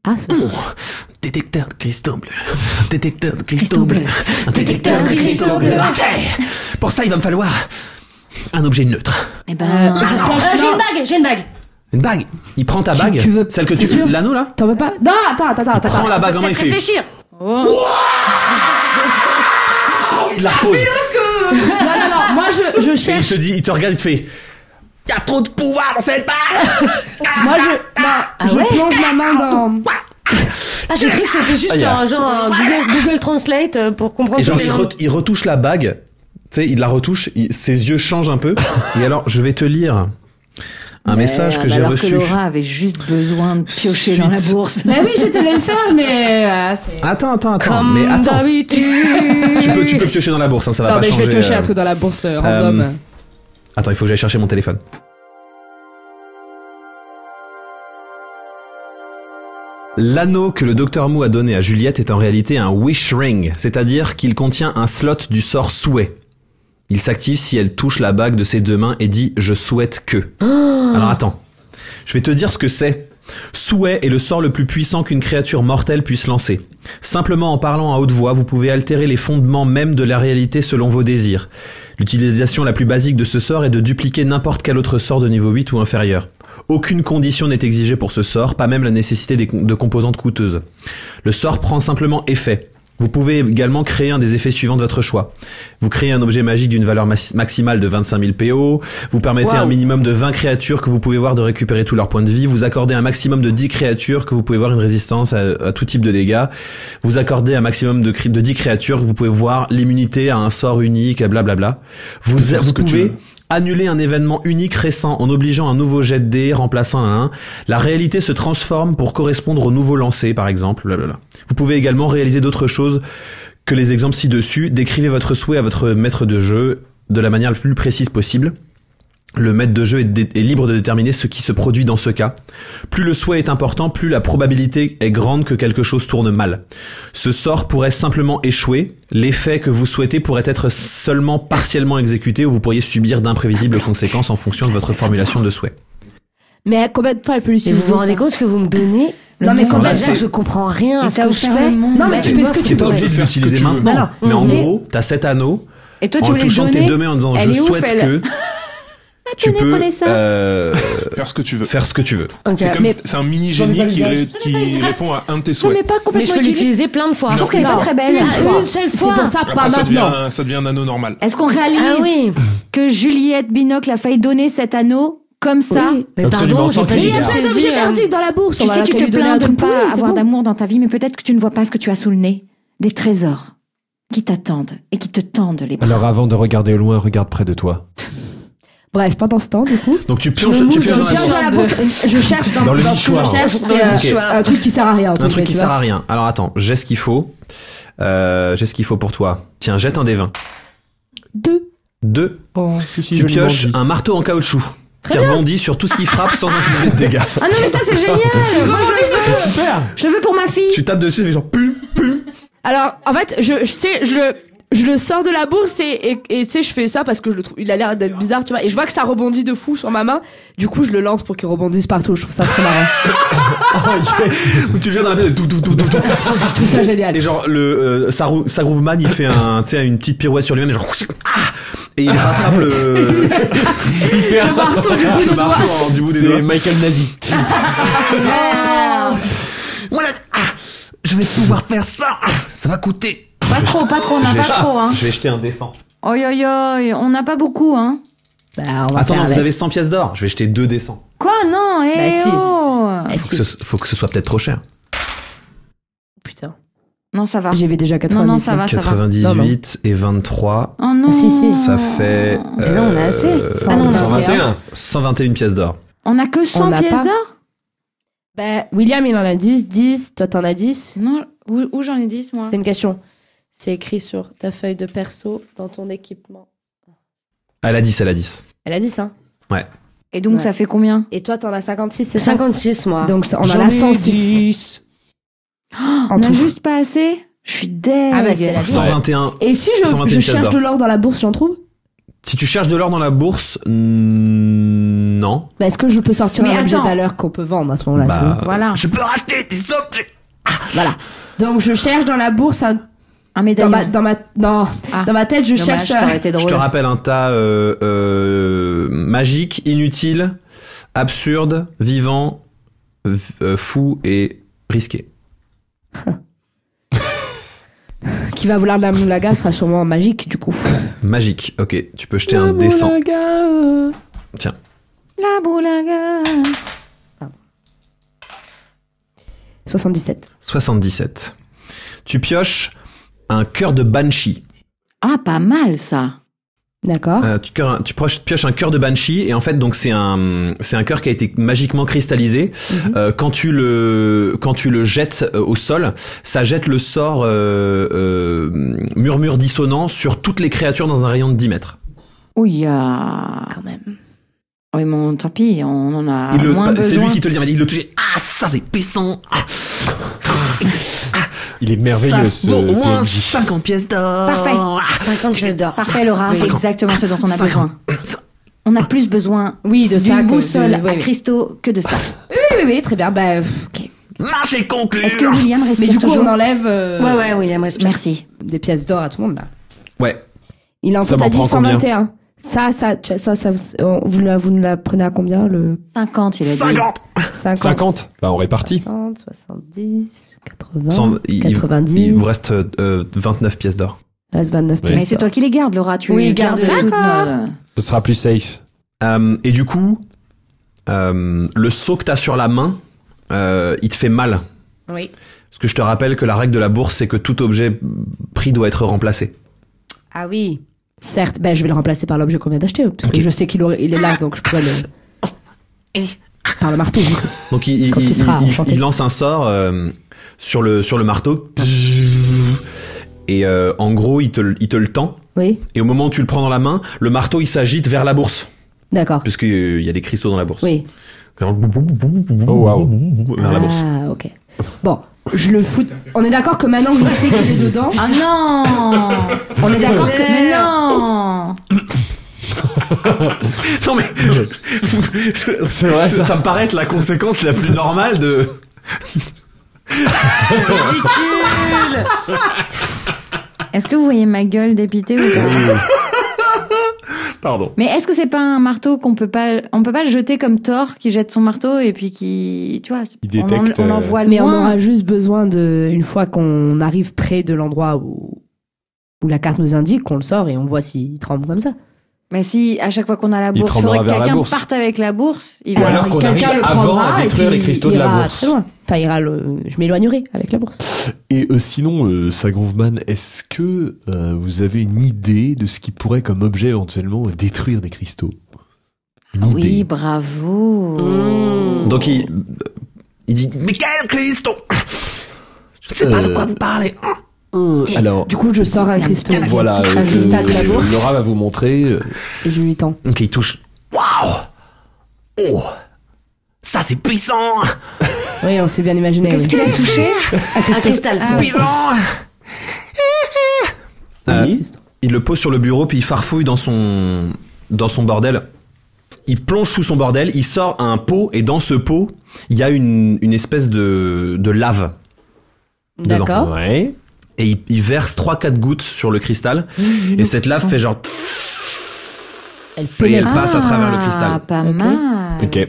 Ah, ça. Détecteur de cristaux bleus. Détecteur de Cristaux cristaux bleus. bleus. Un détecteur de cristaux bleus. Ok. Pour ça, il va me falloir un objet neutre. Eh ben, J'ai une bague. Une bague. Il prend ta bague. tu veux- Celle que t'es tu sûr l'anneau là. T'en veux pas? Non, attends. Prends la bague en main, il peut-être fait. réfléchir. Il la repose. Non, moi, je Et il cherche. te dit, il te regarde, il te fait. Y a trop de pouvoir dans cette bague. Moi, je plonge ma main dans. Ah, j'ai cru que c'était juste Ah, y a- un Google Translate pour comprendre Et genre, toutes les langues. il retouche la bague. Tu sais, il la retouche. Ses yeux changent un peu. Et alors, je vais te lire un message que j'ai alors reçu. que Laura avait juste besoin de piocher dans la bourse. Mais oui, j'étais allée le faire, mais. Attends. Comme Mais attends. d'habitude. Tu peux piocher dans la bourse, hein, ça va Non, pas mais je changer. vais piocher un truc dans la bourse random. Attends, il faut que j'aille chercher mon téléphone. L'anneau que le Dr Mou a donné à Juliette est en réalité un wish ring, c'est-à-dire qu'il contient un slot du sort souhait. Il s'active si elle touche la bague de ses deux mains et dit « je souhaite que ». Alors attends, je vais te dire ce que c'est. Souhait est le sort le plus puissant qu'une créature mortelle puisse lancer. Simplement en parlant à haute voix, vous pouvez altérer les fondements même de la réalité selon vos désirs. L'utilisation la plus basique de ce sort est de dupliquer n'importe quel autre sort de niveau 8 ou inférieur. Aucune condition n'est exigée pour ce sort, pas même la nécessité de composantes coûteuses. Le sort prend simplement effet. Vous pouvez également créer un des effets suivants de votre choix. Vous créez un objet magique d'une valeur maximale de 25 000 PO, vous permettez un minimum de 20 créatures que vous pouvez voir de récupérer tous leurs points de vie, vous accordez un maximum de 10 créatures que vous pouvez voir une résistance à tout type de dégâts, vous accordez un maximum de 10 créatures que vous pouvez voir l'immunité à un sort unique, blablabla. Vous pouvez annuler un événement unique récent en obligeant un nouveau jet de dés remplaçant un 1. La réalité se transforme pour correspondre au nouveau lancé, par exemple. Blablabla. Vous pouvez également réaliser d'autres choses que les exemples ci-dessus. Décrivez votre souhait à votre maître de jeu de la manière la plus précise possible. Le maître de jeu est libre de déterminer ce qui se produit dans ce cas. Plus le souhait est important, plus la probabilité est grande que quelque chose tourne mal. Ce sort pourrait simplement échouer. L'effet que vous souhaitez pourrait être seulement partiellement exécuté ou vous pourriez subir d'imprévisibles conséquences en fonction de votre formulation de souhait. Mais combien de fois elle peut Et l'utiliser? vous vous rendez compte ce que vous me donnez? Non, mais combien Là, de fois c'est- Je comprends rien à Et ce t'as que je offert fais. le monde. Non, mais tu fais ce que tu T'es pas veux. obligé de faire ce que l'utiliser tu veux. maintenant. Non, Mais en mais- gros, t'as cet anneau. Et toi, En tu voulais le touchant tes donner. deux mains en disant Elle je est ouf, souhaite elle. que tu tenez, peux prenez ça. Faire ce que tu veux. faire ce que tu veux. Ok. C'est comme Mais- c'est un mini génie qui répond à un de tes Ça m'est souhaits. pas Mais je complètement peux utilisé. l'utiliser plein de fois. Je trouve qu'elle est pas Non. très belle. Ah, Une seule C'est fois. pour ça, pas Après, ça maintenant. devient un anneau normal. Est-ce qu'on réalise Ah oui. que Juliette Binocle a failli donner cet anneau comme ça? Oui. Mais Absolument, pardon, sans j'ai pas Mais il du y a tout plein saisi, d'objets merdiques dans la bourse. Tu On va sais, tu qu'à te lui donner plains un de ne truc pourri, pas c'est avoir bon. d'amour dans ta vie, mais peut-être que tu ne vois pas ce que tu as sous le nez. Des trésors qui t'attendent et qui te tendent les bras. Alors avant de regarder au loin, regarde près de toi. Bref, pendant ce temps, du coup. Donc tu pioches, Je tu mouche pioches dans dans Je la cherche bourse. dans la bourse. Je cherche dans Dans le ce que nichoir. je cherche. Dans le c'est, nichoir. un truc qui sert à rien. Un truc qui sert à rien. Alors attends, j'ai ce qu'il faut. J'ai ce qu'il faut pour toi. Tiens, jette un des 20. 2. Oh, si, si, Tu pioches un marteau en caoutchouc qui rebondit sur tout ce qui frappe sans infliger de dégâts. Ah non, mais ça, c'est génial! Moi, je le veux. super. Je le veux pour ma fille. Tu tapes dessus et genre pum. Alors, en fait, je le sors de la bourse et tu sais, je fais ça parce que je le trouve, il a l'air d'être bizarre, tu vois, et je vois que ça rebondit de fou sur ma main. Du coup, je le lance pour qu'il rebondisse partout. Je trouve ça très marrant. Oh yes. Ou tu le jettes dans la tête et tout. Je trouve ça génial. Et genre le Sagroveman il fait une petite pirouette sur lui-même et genre et il rattrape le Il fait un Marteau du bout des doigts. marteau du bout des C'est doigts. Michael Nazi. Voilà. Je vais pouvoir faire ça. Ça va coûter Pas trop, on n'a pas trop, hein. Je vais jeter un dé 100. Oi, on n'a pas beaucoup, hein. Bah, on va Attends, faire non, vous avec. avez 100 pièces d'or. Je vais jeter 2 dés 100. Quoi, non, si, Faut que ce soit peut-être trop cher. Putain. Non, ça va. J'avais déjà 90. Non, ça va. 98 et 23. Oh non. Si. Ça fait. Mais non, on a assez. Ah non, on a 121. 121 pièces d'or. On a que 100 On n'a pièces pas. d'or? Bah, William, il en a 10. Toi, t'en as 10. Non, où j'en ai 10, moi? C'est une question. C'est écrit sur ta feuille de perso dans ton équipement. Elle a 10, elle a 10. Elle a 10, hein. Ouais. Et donc, Ouais. ça fait combien? Et toi, t'en as 56, c'est ça? 56, moi. Donc, on en J'en a ai 106. 10. On n'a tout. juste pas assez? Je suis deg. Ah, bah, c'est la vie. 121. Et si 121 je pièces cherche d'or. de l'or dans la bourse, j'en trouve? Si tu cherches de l'or dans la bourse, non. Bah, est-ce que je peux sortir Mais un objet de attends. valeur qu'on peut vendre à ce moment-là? Bah, Voilà. Je peux racheter des objets. Voilà. Donc, je cherche dans la bourse Un dans médaillon. dans ma tête, je Dommage, cherche. ça aurait été Je drôle. te rappelle un tas magique, inutile, absurde, vivant, fou et risqué. Qui va vouloir de la moulaga sera sûrement magique, du coup. Magique, ok. Tu peux jeter un dé 100. Tiens. La boulaga. 77. 77. Tu pioches un cœur de banshee. Ah, pas mal, ça. D'accord. Tu pioches un cœur de banshee et en fait donc c'est un cœur qui a été magiquement cristallisé. Quand tu le jettes au sol, ça jette le sort murmure dissonant sur toutes les créatures dans un rayon de 10 mètres. Ouya. Quand même. Oui, bon, tant pis, on en a moins C'est besoin. lui qui te le dit, il le touche. Ah, ça c'est puissant. Il est merveilleux, ce Ça vaut au moins PNJ. 50 pièces d'or. Parfait. 50 pièces d'or. Parfait, Laura, c'est exactement ce dont on a 50. besoin. On a plus besoin Oui, de ça. d'une que boussole de- à oui, cristaux que de ça. oui, très bien. Bah, ok. Marché conclu. Est-ce que William respire Mais du coup, toujours on enlève Ouais, William, respire. Merci. des pièces d'or à tout le monde, là. Ouais. Il en Ça tout m'en à dit prend combien 121. Vous nous la prenez à combien, le 50, il a dit. 50. 50. Bah, on répartit. 60, 70, 80, 100, 90. il vous reste 29 pièces d'or. Il reste 29 Ouais. pièces. Mais c'est toi qui les gardes, Laura. Tu Oui, gardes garde-les. toutes D'accord. nos- Ce sera plus safe. Et du coup, le saut que t'as sur la main, il te fait mal. Oui. Parce que je te rappelle que la règle de la bourse, c'est que tout objet pris doit être remplacé. Ah oui. Certes, ben, je vais le remplacer par l'objet qu'on vient d'acheter. Parce que Ok. je sais qu'il est là, donc je peux le... Par le marteau, du coup. Donc Quand il sera enchanté. il lance un sort sur le marteau. Et en gros, il te le tend. Oui. Et au moment où tu le prends dans la main, le marteau, il s'agite vers la bourse. D'accord. Puisqu'il y a des cristaux dans la bourse. Oui. Oh, waouh. Vers la bourse. Ah, ok. Bon, je le fous. On est d'accord que maintenant que je sais qu'il est dedans. Ah non. On est d'accord que. Mais non. Non mais C'est vrai, ça. ça me paraît être la conséquence la plus normale de. Est-ce que vous voyez ma gueule dépitée ou pas? Pardon. Mais est-ce que c'est pas un marteau on peut pas le jeter comme Thor qui jette son marteau et puis qui, tu vois, Il détecte, on envoie loin. Mais on aura juste besoin de, une fois qu'on arrive près de l'endroit où la carte nous indique, qu'on le sort et on voit s'il tremble comme ça. Mais si à chaque fois qu'on a la Il bourse, tremblera faudrait que vers la quelqu'un bourse. parte avec la bourse. Il Ou va alors qu'on quelqu'un arrive le avant prendra à et détruire puis les cristaux de la ira bourse. très loin. Enfin, je m'éloignerai avec la bourse. Et sinon, Sagroveman, est-ce que vous avez une idée de ce qui pourrait comme objet éventuellement détruire des cristaux? Une Oui, idée. bravo. Donc il dit mais quel cristaux? Je ne sais pas de quoi vous parlez. Alors, Du coup, je sors un cristal. voilà, un cristal de la bourse Laura va vous montrer. et je lui tends. Donc il touche. Waouh! Oh! Ça c'est puissant! Oui, on s'est bien imaginé. Qu'est-ce oui. qu'il a touché? Un cristal. Ah, oui. Puissant! Il le pose sur le bureau puis il farfouille dans son bordel. Il plonge sous son bordel, il sort un pot et dans ce pot, il y a une espèce de lave. dedans. D'accord. Ouais. Et il verse 3-4 gouttes sur le cristal et cette lave fait genre Elle et elle pénètre. passe à travers le cristal. Ah, pas Ok. mal. Ok.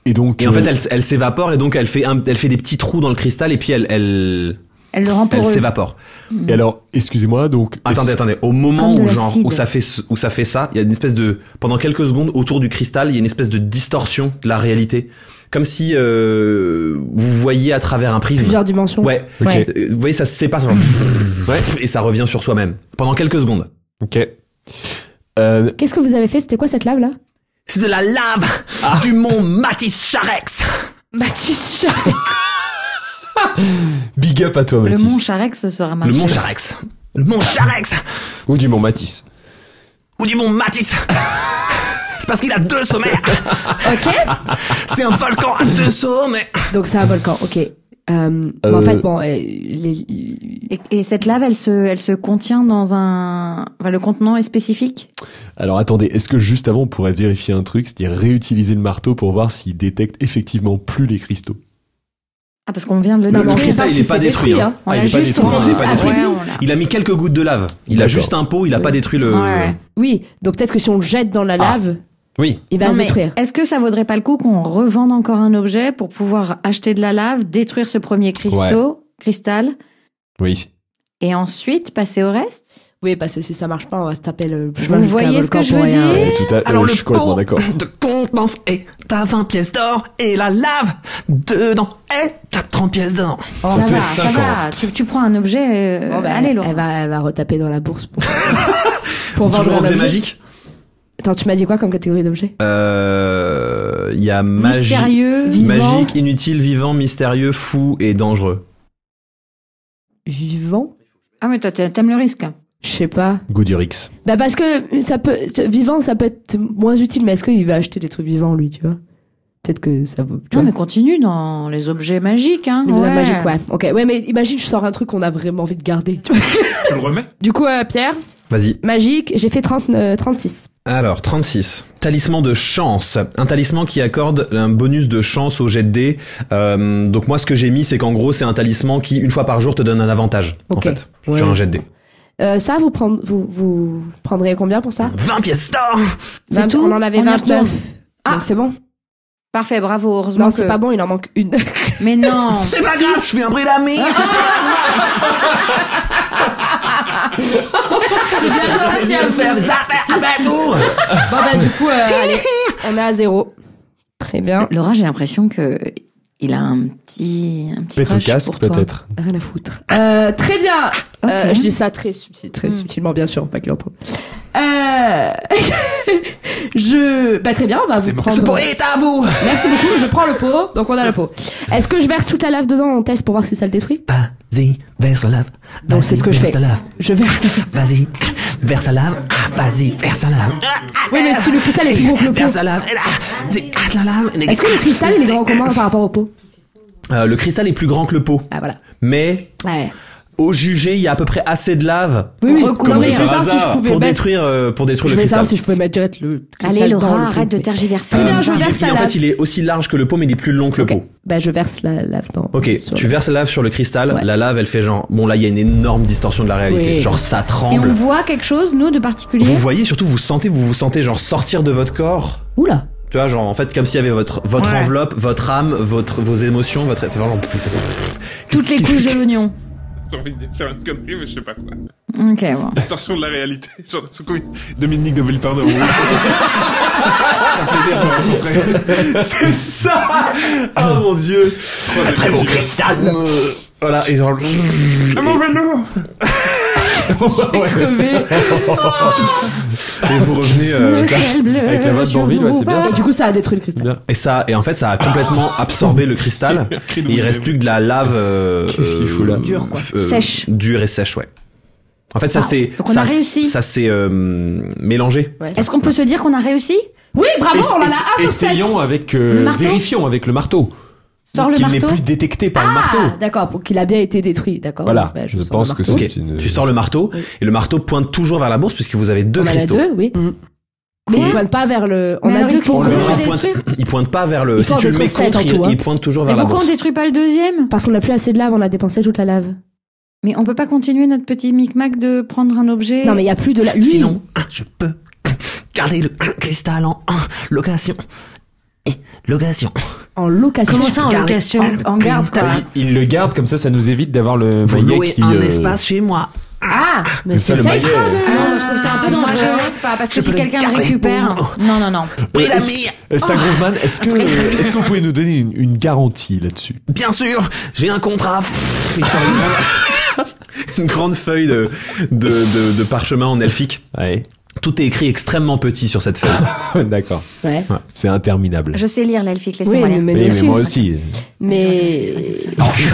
Et donc. Et en fait, elle s'évapore et donc elle fait des petits trous dans le cristal et puis elle Elle le rend elle poreux. s'évapore. Et alors, excusez-moi, donc... Attendez, au moment Comme de où l'acide. où ça fait ça, il y a une espèce de, pendant quelques secondes, autour du cristal, il y a une espèce de distorsion de la réalité. Comme si, vous voyiez à travers un prisme. Plusieurs dimensions. Ouais. Ok. Ouais. Vous voyez, ça se sépare, et ça revient sur soi-même. Pendant quelques secondes. Ok. Qu'est-ce que vous avez fait? C'était quoi cette lave là? C'est de la lave du mont Matisse-Charex. Matisse. Big up à toi, Le Mathis. mont Charex sera marché. Le mont Charex. Le mont Charex. Ou du mont Matisse. Ou du mont Matisse. C'est parce qu'il a 2 sommets. Ok. C'est un volcan à 2 sommets. Donc c'est un volcan. Ok. En fait, bon, Et cette lave, elle se contient dans un... Enfin, le contenant est spécifique? Alors attendez, est-ce que juste avant on pourrait vérifier un truc, c'est-à-dire réutiliser le marteau pour voir s'il détecte effectivement plus les cristaux? Ah, parce qu'on vient de le Non, Le mais on sait cristal, pas il si est pas c'est détruit. hein. On Ah, l'a il est pas juste... détruit. C'était juste pas attribué. Ouais, on l'a- Il a mis quelques gouttes de lave. Il a D'accord. juste un pot, il a pas détruit le... Ouais. Oui. Donc peut-être que si on le jette dans la lave, Oui. il va Non, se mais détruire. est-ce que ça vaudrait pas le coup qu'on revende encore un objet pour pouvoir acheter de la lave, détruire ce premier cristal, Oui. et ensuite passer au reste? Oui, parce que si ça marche pas, on va se taper le Vous chemin jusqu'à un voyez ce volcan que je pour veux rien. dire? Tout à... Alors je suis complètement d'accord. de contenance est à 20 pièces d'or et la lave dedans est à 30 pièces d'or. Oh, Ça ça fait va, ça 50. va. Tu prends un objet, Bon, bah, allez, Laurent. elle va retaper dans la bourse pour vendre Toujours un objet objet. magique. Attends, tu m'as dit quoi comme catégorie d'objet? Il y a Mystérieux. Vivant. magique, inutile, vivant, mystérieux, fou et dangereux. Vivant? Ah, mais toi, t'aimes le risque. Je sais pas. Goodurix. Bah parce que ça peut vivant, ça peut être moins utile, mais est-ce qu'il va acheter des trucs vivants lui, tu vois? Peut-être que ça vaut. tu Non, vois. mais continue dans les objets magiques, hein. Les objets magiques, ouais. Ok, ouais, mais imagine, je sors un truc qu'on a vraiment envie de garder. Tu vois. Tu le remets? Du coup, Pierre, Vas-y. magique, j'ai fait 36. Alors, 36. Talisman de chance. Un talisman qui accorde un bonus de chance au jet de dés. Donc moi, ce que j'ai mis, c'est qu'en gros, c'est un talisman qui, une fois par jour, te donne un avantage, en Ok. fait, Ouais. sur un jet de dés. Ça, vous prendriez combien pour ça? 20 pièces d'or. C'est tout? On en avait On y 29. retourne. Ah. Donc c'est bon? Parfait, bravo, heureusement Non, que... c'est pas bon, il en manque une. Mais non. C'est pas grave, je fais un bruit d'amis. C'est bien gentil à vous. Faire des affaires avec nous. Bon, bah, du coup, allez, on est à 0. Très bien. Laura, j'ai l'impression que il a un petit Pète au crush casque, pour toi. peut-être. Rien à foutre. Très bien. Ok. Je dis ça très subtilement, bien sûr, pas qu'il entende. Bah, très bien, on va vous Ce prendre. pot est à vous. Merci beaucoup, je prends le pot. Donc, on a le pot. Est-ce que je verse toute la lave dedans? On teste pour voir si ça le détruit? Vas-y, verse la lave. Donc, c'est ce que je fais. Verse la lave. Je verse. Vas-y, verse la lave. Vas-y, verse la lave. Oui, mais si le cristal est plus gros que le pot. Verse la lave. La lave. Est-ce que le cristal, il est grand comment par rapport au pot? Le cristal est plus grand que le pot, Ah, voilà. mais Ouais. au jugé, il y a à peu près assez de lave Oui, oui. recouvrir. Non, mais je voulais savoir si je pouvais pour mettre. détruire Je le voulais cristal. savoir si je pouvais mettre direct le cristal. Allez, dans Laura, le arrête pot. de tergiverser. Très bien, je verse la en lave. fait, il est aussi large que le pot, mais il est plus long que le Ok. pot. Bah, je verse la lave dans. Ok, sur tu le- verses la lave sur le cristal, Ouais. la lave elle fait genre, bon là il y a une énorme distorsion de la réalité, Oui. genre ça Et on tremble. voit quelque chose, nous, de particulier? Vous voyez, surtout vous vous sentez genre sortir de votre corps, Oula. tu vois, genre en fait comme s'il y avait votre Ouais. enveloppe, votre âme, vos émotions, c'est vraiment... Toutes les couches de l'oignon. J'ai envie de faire une connerie, mais je sais pas quoi. Ok, bon. Distorsion de la réalité. Genre, tout coup, Dominique de Villepin de Rouen. Un plaisir de vous rencontrer. C'est ça. Oh mon dieu. Très beau cristal. Voilà, et genre... À mon vélo! Crevé. Et vous revenez... Avec la voix de Banville, ouais, c'est bien Et ça. du coup, ça a détruit le cristal. Bien. et en fait ça a complètement absorbé le cristal, et il reste plus que de la lave... Qu'est-ce qu'il fout là? Dure, quoi. Sèche. Dure et sèche, ouais. En fait, ça Ah, c'est... donc on a réussi. Ça s'est mélangé. Ouais. Est-ce qu'on peut se dire qu'on a réussi? Oui, bravo, on en a un sur 7. Essayons avec... Le marteau. vérifions avec le marteau. Sors le Qu'il n'est marteau. plus détecté par le Ah, marteau. d'accord, pour qu'il a bien été détruit, d'accord. Voilà, Bah, je sors pense le que marteau. Ok, c'est une... tu sors le marteau, Oui. et le marteau pointe toujours vers la bourse, puisque vous avez deux On en a cristaux. deux, oui. Mais il pointe pas vers le. On Mais a alors, deux il faut cristaux. vraiment il, pointe, détruire. il pointe pas vers le... Il Si faut tu le mets détruire contre, sept en tout, hein. il pointe toujours Mais vers la pourquoi on bourse. détruit pas le deuxième? Parce qu'on a plus assez de lave, on a dépensé toute la lave. Mais on peut pas continuer notre petit micmac de prendre un objet? Non, mais il y a plus de lave. Lui, Sinon, je peux garder le cristal en location. Et location. En location. Comment ça en location? En garde, quoi. Il le garde, comme ça nous évite d'avoir le Vous maillet louez qui... un espace chez moi. Ah, mais Comme c'est ça, ça, le il faut maillet. Ah non, je trouve ça un peu C'est dangereux. dangereux. Je laisse pas, parce que Je si peux le quelqu'un le garder récupère. pour Non. Oui, Est-ce Grosman, est-ce que vous pouvez nous donner une garantie là-dessus? Bien sûr, j'ai un contrat. Il sort une grande feuille de parchemin en elfique. Ouais. Tout est écrit extrêmement petit sur cette feuille. D'accord. Ouais. C'est interminable. Je sais lire l'elfique, Oui, laissez-moi lire. mais Oui, mais dessus. moi aussi. Mais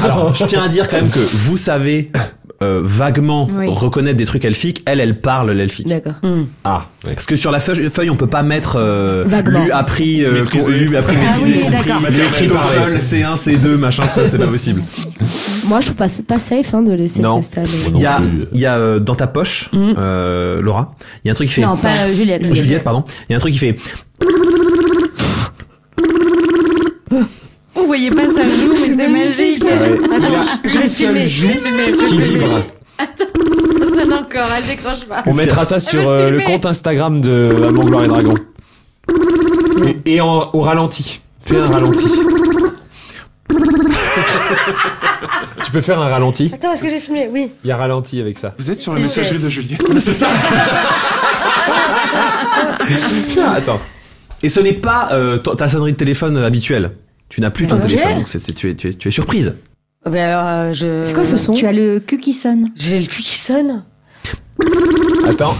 Alors, je tiens à dire quand même que vous savez vaguement Oui. reconnaître des trucs elfiques. Elle parle l'elfique. d'accord. Ah, Parce que sur la feuille, on peut pas mettre Vaguement. lu, appris, Maîtrisé. maîtrisé, oui, compris, d'accord. mathématiques, TOEFL, C1, C2, machin, tout ça, c'est pas possible. Moi, je trouve pas safe de laisser Non. le cristal. Il y a dans ta poche, Laura, il y a un truc qui fait. Non, pas Juliette. Juliette, pardon. Il y a un truc qui fait. Vous voyez pas sa joue, mais c'est magique. Je vais seule filmer. joue qui vibre. Ça sonne encore, elle décroche pas. On mettra ça sur va le filmer. compte Instagram de Amour, Gloire et Dragon. Et au ralenti. Fais un ralenti. Tu peux faire un ralenti? Attends, est-ce que j'ai filmé? Oui. Il y a ralenti avec ça. Vous êtes sur la messagerie de Juliette. C'est ça. Ah, attends. Et ce n'est pas ta sonnerie de téléphone habituelle. Tu n'as plus ton téléphone, donc tu es surprise. Mais alors, C'est quoi ce son? Tu as le cul qui sonne. J'ai le cul qui sonne. Attends.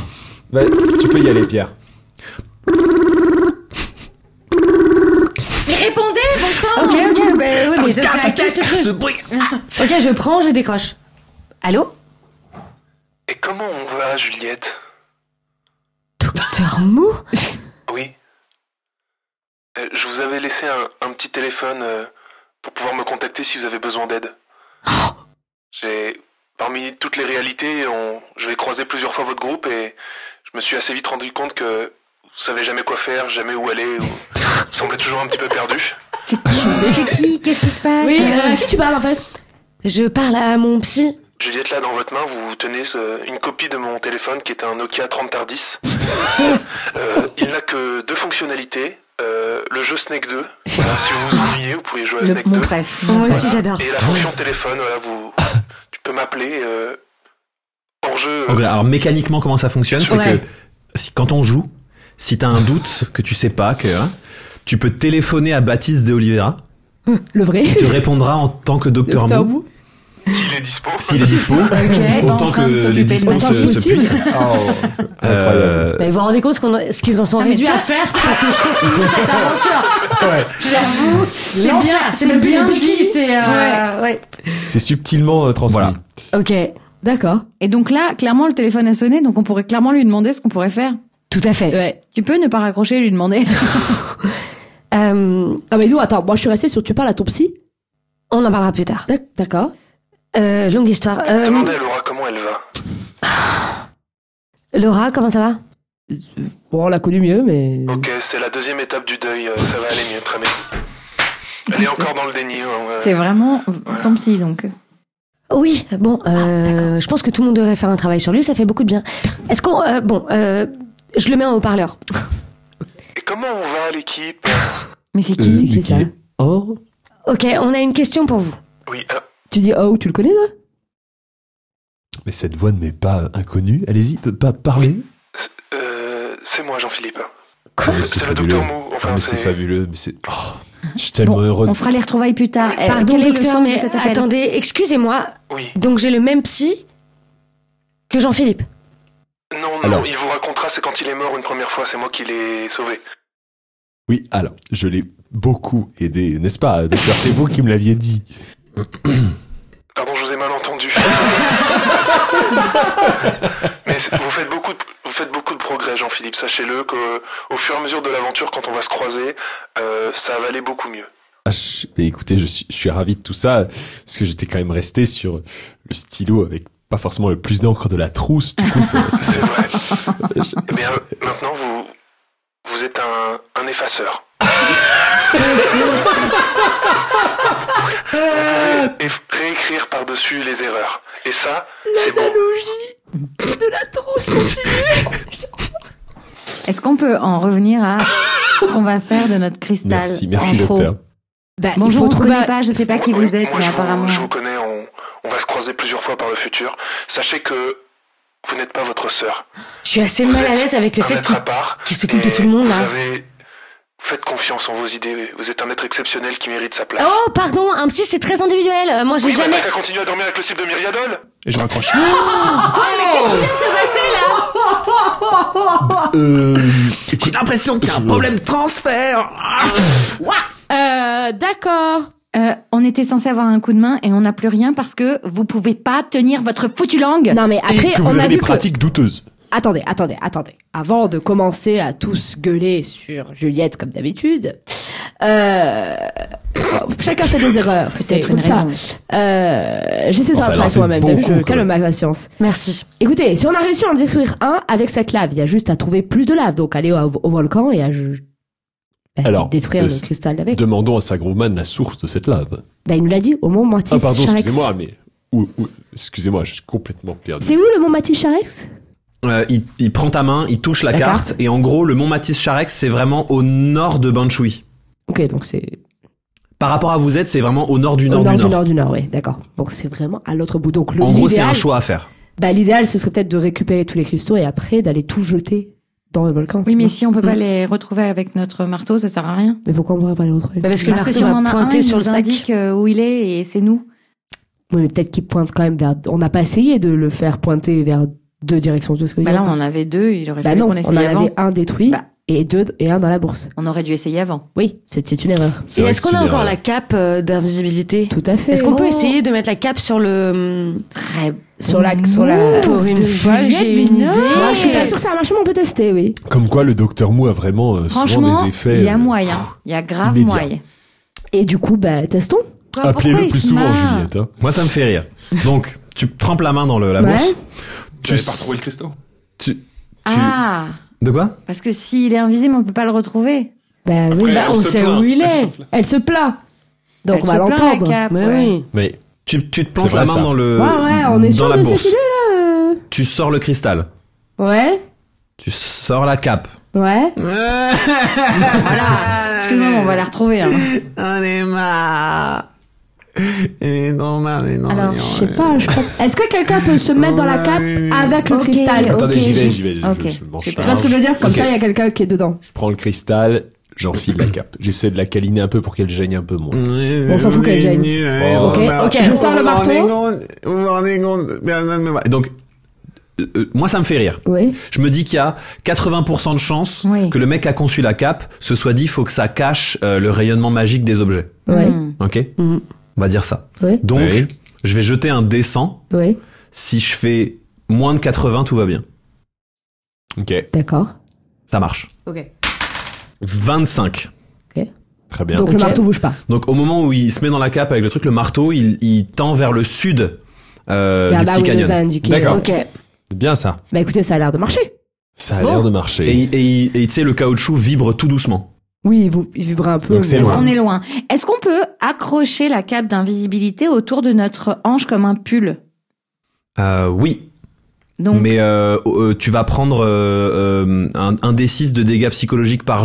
Bah, tu peux y aller, Pierre. Mais répondez, bon sang. Ok, bah oui, mais ça casse le ce truc. bruit. Ok, je prends, je décroche. Allô? Et comment on va, Juliette? Docteur Mou? Oui. Je vous avais laissé un petit téléphone pour pouvoir me contacter si vous avez besoin d'aide. Parmi toutes les réalités, je vais croiser plusieurs fois votre groupe et je me suis assez vite rendu compte que vous savez jamais quoi faire, jamais où aller, vous semblez toujours un petit peu perdu. C'est qui? Qu'est-ce qui se passe? Oui, à qui tu parles en fait? Je parle à mon psy. Juliette, là, dans votre main, vous tenez une copie de mon téléphone qui est un Nokia 3010. Il n'a que 2 fonctionnalités. Le jeu Snake 2. Voilà, si vous vous ennuyez, vous pouvez jouer à Snake 2. Mon préf. Moi aussi, j'adore. Et la fonction téléphone, voilà, tu peux m'appeler hors jeu. Ok, alors mécaniquement comment ça fonctionne, c'est Ouais. que quand on joue, si t'as un doute que tu sais pas, tu peux téléphoner à Baptiste de Oliveira, Le vrai. il te répondra en tant que Docteur Docteur Mou, Mou. S'il est dispo. s'il est dispo, pas en autant train de que s'occuper les de dispos ma se fille. se puissent. Oh, incroyable. Mais vous vous rendez compte ce qu'ils en sont réduits à faire pour que je continue cette aventure? Ouais. J'avoue, c'est bien, c'est bien dit, c'est ouais. C'est subtilement transmis. Voilà. Ok, D'accord. Et donc là, clairement, le téléphone a sonné, donc on pourrait clairement lui demander ce qu'on pourrait faire. tout à fait. Ouais. Tu peux ne pas raccrocher et lui demander. Ah mais nous, attends, moi je suis restée sur tu parles à ton psy. On en parlera plus tard. D'accord. Longue histoire. Demandez à Laura comment elle va. Laura, comment ça va? Bon, on l'a connu mieux, mais. Ok, c'est la 2e étape du deuil, ça va aller mieux, très bien. Elle est encore dans le déni. C'est vraiment ton psy, donc. Oui, bon, je pense que tout le monde devrait faire un travail sur lui, ça fait beaucoup de bien. Est-ce qu'on... je le mets en haut-parleur. Et comment on va, l'équipe? Mais c'est qui? C'est qui ça? Oh. Ok, on a une question pour vous. Oui, alors, Tu dis oh, tu le connais toi? Mais cette voix ne m'est pas inconnue. Allez-y, pas parler. c'est moi, Jean-Philippe. Ah, mais C'est le fabuleux. docteur Mou. Enfin, Ah, mais c'est c'est- fabuleux. Mais c'est. Oh, je suis tellement Bon, heureux. on fera les retrouvailles plus tard. Pardon, Quel est le docteur, sens mais de cet appel? attendez, excusez-moi. Oui. Donc j'ai le même psy que Jean-Philippe. Non, Alors. il vous racontera, c'est quand il est mort une première fois, c'est moi qui l'ai sauvé. Oui, alors, je l'ai beaucoup aidé, n'est-ce pas, docteur? C'est vous qui me l'aviez dit. Pardon, je vous ai mal entendu. Mais vous faites beaucoup de progrès, Jean-Philippe. Sachez-le qu'au fur et à mesure de l'aventure, quand on va se croiser, ça va aller beaucoup mieux. Ah, mais écoutez, je suis ravi de tout ça, parce que j'étais quand même resté sur le stylo avec pas forcément le plus d'encre de la trousse. Du coup, c'est C'est vrai. Eh bien, maintenant, vous êtes un effaceur. Vous pouvez réécrire par-dessus les erreurs. Et ça, c'est bon. De la trousse continue. Est-ce qu'on peut en revenir à ce qu'on va faire de notre cristal Merci en trop? docteur. Bah, Bonjour, on ne trouver connaît pas, je sais pas qui vous êtes, Moi, mais apparemment. je vous connais, on va se croiser plusieurs fois par le futur. Sachez que vous n'êtes pas votre sœur. Je suis assez Vous mal à êtes l'aise avec le un fait être à part, qu'il s'occupe de et tout le monde, là. Faites confiance en vos idées. Vous êtes un être exceptionnel qui mérite sa place. Oh, pardon, un petit, c'est très individuel. Moi, j'ai jamais... T'as qu'à continuer à dormir avec le slip de Myriadol. Et je raccroche. Quoi, mais qu'est-ce qui vient de se passer, là J'ai l'impression qu'il y a un problème de transfert. D'accord. On était censé avoir un coup de main et on n'a plus rien parce que vous pouvez pas tenir votre foutue langue. Non, mais après, Et que on vous a avez vu des que... pratiques douteuses. Attendez. Avant de commencer à tous gueuler sur Juliette comme d'habitude, chacun fait des erreurs. Peut-être C'est comme une ça. raison. J'essaie de Enfin, elle en faire fait moi-même. T'as vu, beaucoup, je quand calme même. ma patience. Merci. Écoutez, si on a réussi à en détruire un avec cette lave, il y a juste à trouver plus de lave. Donc aller au volcan et à Alors, détruire le cristal avec. Demandons à Sagroveman la source de cette lave. Bah, il nous l'a dit au mont Matis Ah pardon, Charex. excusez-moi, mais... Excusez-moi, je suis complètement perdu. C'est où le mont Matis Charex? Il prend ta main, il touche la La carte, et en gros, le mont Matis Charex, c'est vraiment au nord de Banshui. Ok, donc c'est Par rapport à vous êtes, c'est vraiment au nord du au nord du nord. du nord, ouais, d'accord. Donc c'est vraiment à l'autre bout. Donc En gros, c'est l'idéal, un choix à faire. bah l'idéal ce serait peut-être de récupérer tous les cristaux et après d'aller tout jeter dans le volcan. Oui, mais si on peut pas les retrouver avec notre marteau, ça sert à rien. Mais pourquoi on pourrait pas les retrouver? Parce que le Parce que marteau si on va en a un, pointer il sur le nous sac. indique où il est et c'est nous. Oui, mais peut-être qu'ils pointent quand même vers. On n'a pas essayé de le faire pointer vers deux directions de ce que je Bah veux là, dire. on en avait deux, il aurait Bah fallu non, qu'on on en essaye avant. avait un détruit Bah. et un dans la bourse. On aurait dû essayer avant. Oui, c'était une erreur. C'est Et vrai est-ce que qu'on a c'est une encore erreur. la cape d'invisibilité? Tout à fait. Est-ce qu'on peut Oh. essayer de mettre la cape sur le... Très sur la Pour une fois, j'ai une idée. Moi, je suis pas sûre que ça a marché, mais on peut tester, oui. Comme quoi, le Docteur Mou a vraiment souvent Franchement, des effets... il y a moyen. Il y a grave immédiats. moyen. Et du coup, bah testons. Appelez-le plus souvent, Juliette. Hein. Moi, ça me fait rire. Donc, tu trempes la main dans la Ouais. bourse. Tu n'avais pas retrouvé le cristaux. Ah, De quoi? parce que s'il est invisible, on peut pas le retrouver. Bah oui, Après, bah, elle on se sait plaint. où il Elle se est. plaint. Elle se plaint. Donc Elle on se va plaint, l'entendre. la cape, Mais ouais. oui. Mais Tu te plonges C'est la vrai, main ça. dans le. Ouais, on est dans sûr la de bourse. cette idée-là. Tu sors le cristal. Ouais. Tu sors la cape. Ouais. Voilà. Excuse-moi, mais on va la retrouver. Hein. On est marre. Alors, Je sais pas, Est-ce que quelqu'un peut se mettre dans la cape avec le Ok, cristal? ok. attendez, j'y vais. Ok. Je m'en Tu Tu vois ce que je veux dire? Comme ça, il y a quelqu'un qui est dedans. Je prends le cristal, j'enfile la cape. J'essaie de la câliner un peu pour qu'elle gêne un peu moins. On s'en fout qu'elle gêne. Oh. Ok, je sors le marteau. Vous vous rendez compte? Personne me voit. Donc, moi, ça me fait rire. Oui. Je me dis qu'il y a 80% de chances Oui. que le mec qui a conçu la cape se soit dit faut que ça cache le rayonnement magique des objets. Ouais. Ok? Mhm. On va dire ça. Oui. Donc, Oui. je vais jeter un D100. Oui. Si je fais moins de 80, tout va bien. Ok, D'accord. Ça marche. Ok. 25. très bien. Donc le marteau bouge pas. Donc, au moment où il se met dans la cape avec le truc, le marteau, il tend vers le sud du Bah, petit bah, oui, il canyon. nous a indiqué. D'accord. Ok. C'est bien ça. Bah écoutez, ça a l'air de marcher. Ça a l'air de marcher. Et tu sais, le caoutchouc vibre tout doucement. Oui, il vibre un peu. Donc, c'est mais- loin. On est loin. Est-ce qu'on peut accrocher la cape d'invisibilité autour de notre hanche comme un pull? Oui. Donc, Mais tu vas prendre un D6 de dégâts psychologiques par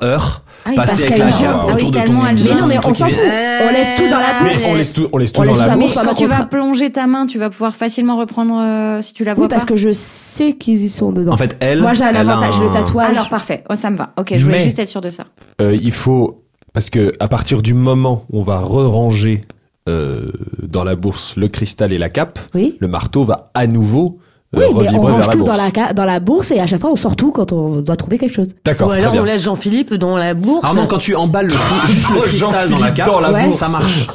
heure. ah oui, Passer parce avec qu'elle la joue. cape Ah oui, autour de tellement ton... elle de joue. Mais non, ton mais on truc s'en qui fout. fait- On laisse tout dans la Mais bourse. on laisse tout On dans laisse la tout dans la bourse. bourse. Quand tu contre- vas plonger ta main, tu vas pouvoir facilement reprendre si tu la vois Oui, parce pas. que je sais qu'ils y sont dedans. En fait, elle... Moi, j'ai un elle a avantage, le tatouage. Alors parfait, oh, ça me va. Ok, je voulais Mais- juste être sûre de ça. Il faut... Parce que à partir du moment où on va re-ranger dans la bourse le cristal et la cape, Oui. le marteau va à nouveau Oui, mais on revibrer range vers la tout bourse. dans la bourse et à chaque fois on sort tout quand on doit trouver quelque chose. D'accord, Ou très alors bien. on laisse Jean-Philippe dans la bourse, Ah non, quand tu emballes juste le cristal dans la cape, dans la Ouais. bourse. ça marche.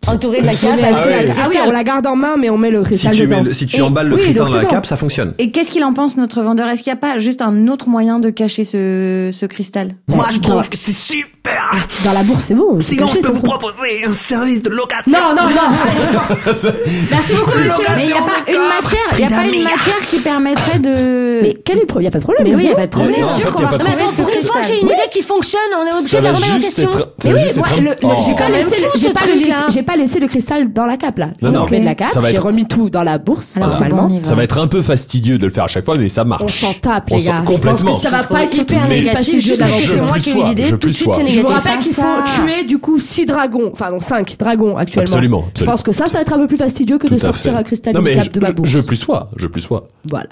entouré de la Oui, cape. mais est-ce que ouais. ah oui, on la garde en main, mais on met le Si cristal tu, dedans. si tu Et- emballes le oui, cristal donc dans la c'est bon. cape, ça fonctionne. Et qu'est-ce qu'il en pense, notre vendeur? Est-ce qu'il n'y a pas juste un autre moyen de cacher ce cristal? Moi, je trouve dans- que c'est super. Dans la bourse, c'est bon. c'est Sinon, caché, je peux de vous toute façon. proposer un service de location. Non, non, non. Merci beaucoup, monsieur. Mais il n'y a pas une matière, il y a pas une matière qui permettrait de... Mais quel est le problème? Il y a pas de problème. Mais oui, il y a bon. pas de problème. On est Non, en sûr fait, qu'on y a va pas de Mais retrouver attends, ce pour une fois que cristal. j'ai une idée qui fonctionne, on est obligé Ça de la va remettre en juste question. être Ça Mais va oui, juste moi, être j'ai pas laissé le cristal dans la cape là. Non, J'ai non. remis de la cape, Ça va j'ai être- remis tout dans la bourse. Alors, c'est bon, normalement. on y va. Ça va être un peu fastidieux de le faire à chaque fois, mais ça marche. On s'en tape, On les s'en- gars. Je pense complètement. que ça va pas être hyper Mais- négatif, fastidieux juste de parce que l'aventure. c'est moi qui ai eu l'idée, Je tout de plus suite sois. c'est Je négatif. vous rappelle qu'il faut ça. tuer du coup 6 dragons, enfin non 5 dragons actuellement. Absolument. Je pense que ça va être un peu plus fastidieux que Tout de à sortir fait. un cristal Non, mais cape de ma bourse. je plus sois. Voilà.